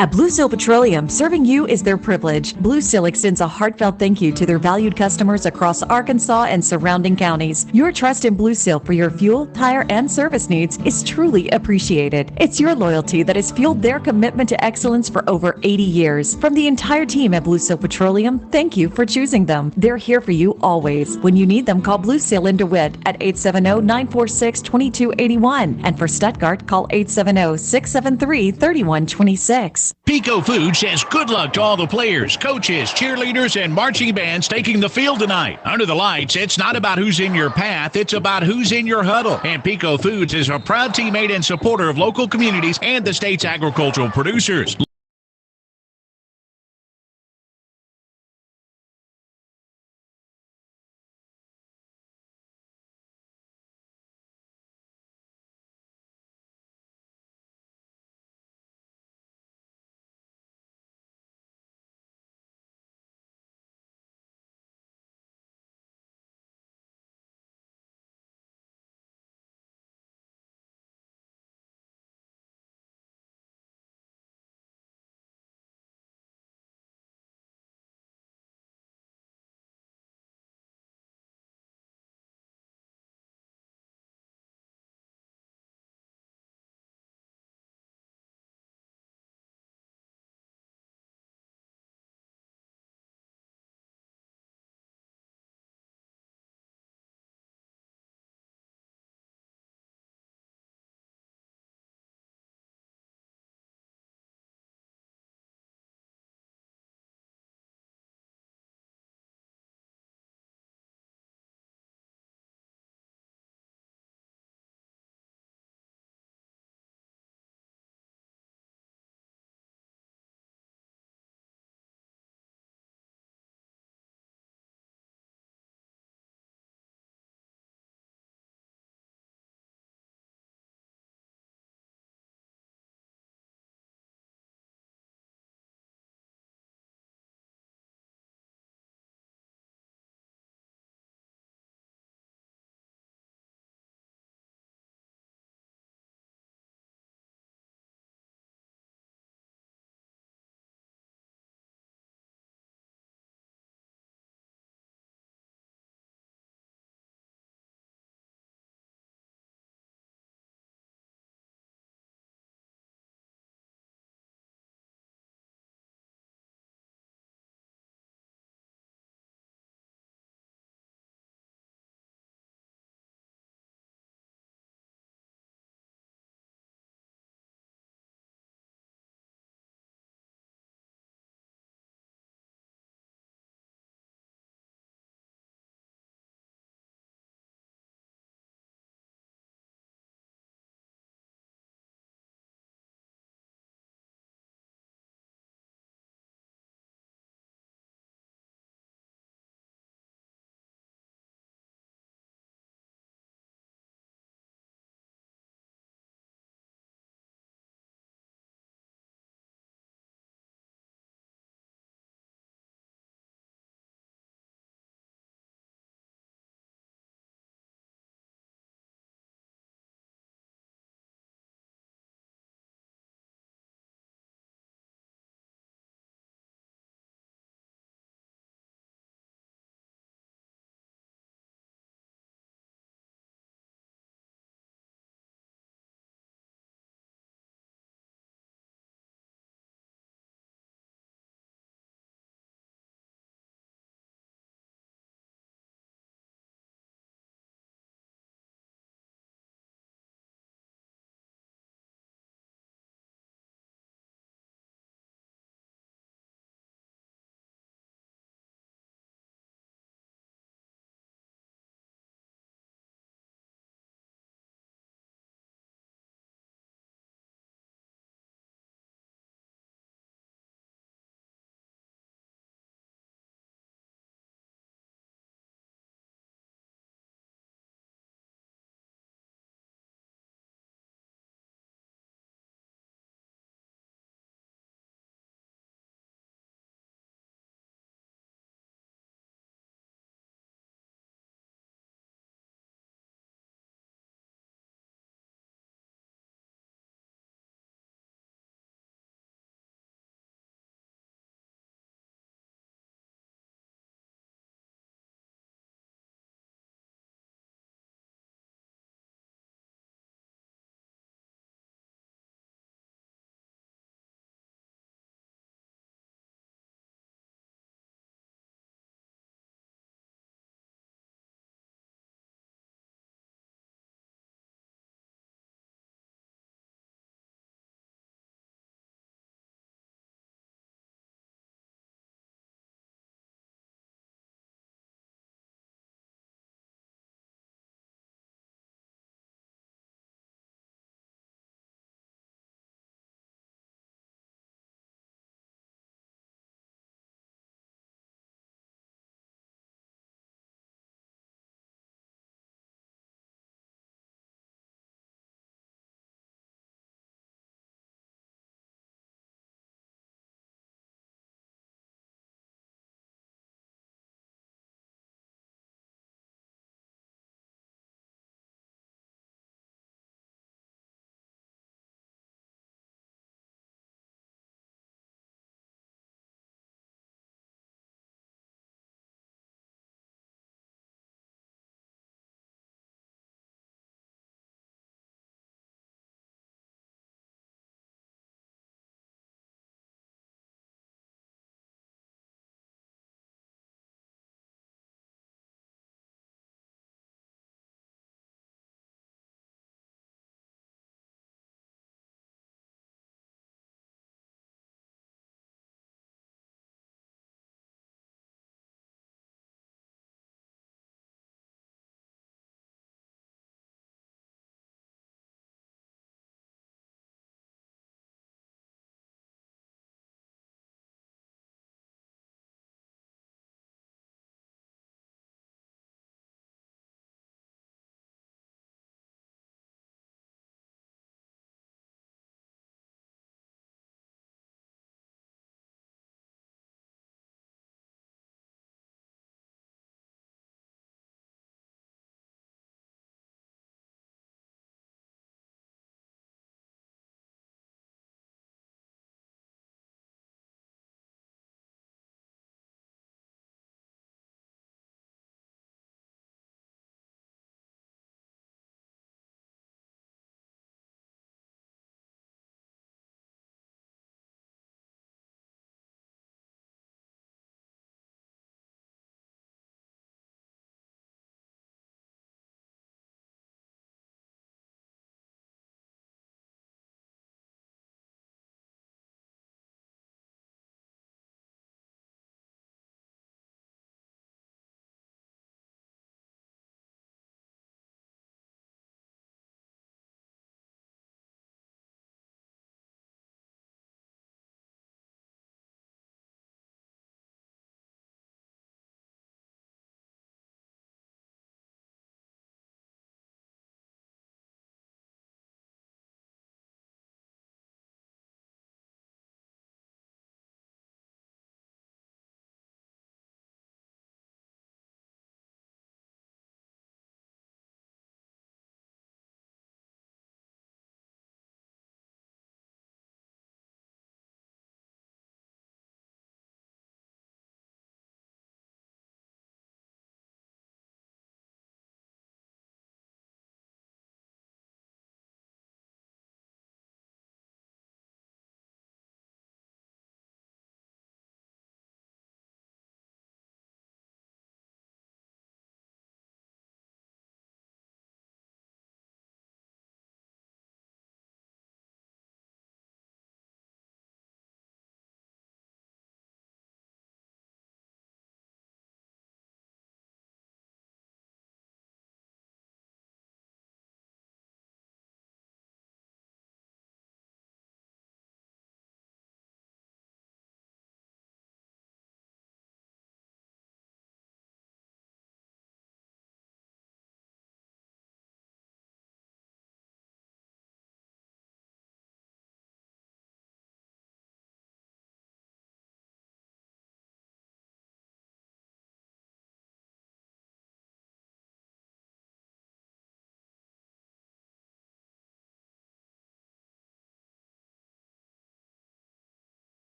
At Blue Seal Petroleum, serving you is their privilege. Blue Seal extends a heartfelt thank you to their valued customers across Arkansas and surrounding counties. Your trust in Blue Seal for your fuel, tire, and service needs is truly appreciated. It's your loyalty that has fueled their commitment to excellence for over 80 years. From the entire team at Blue Seal Petroleum, thank you for choosing them. They're here for you always. When you need them, call Blue Seal in DeWitt at 870-946-2281. And for Stuttgart, call 870-673-3126. Pico Food says good luck to all the players, coaches, cheerleaders, and marching bands taking the field tonight. Under the lights, it's not about who's in your path, it's about who's in your huddle. And Pico Foods is a proud teammate and supporter of local communities and the state's agricultural producers.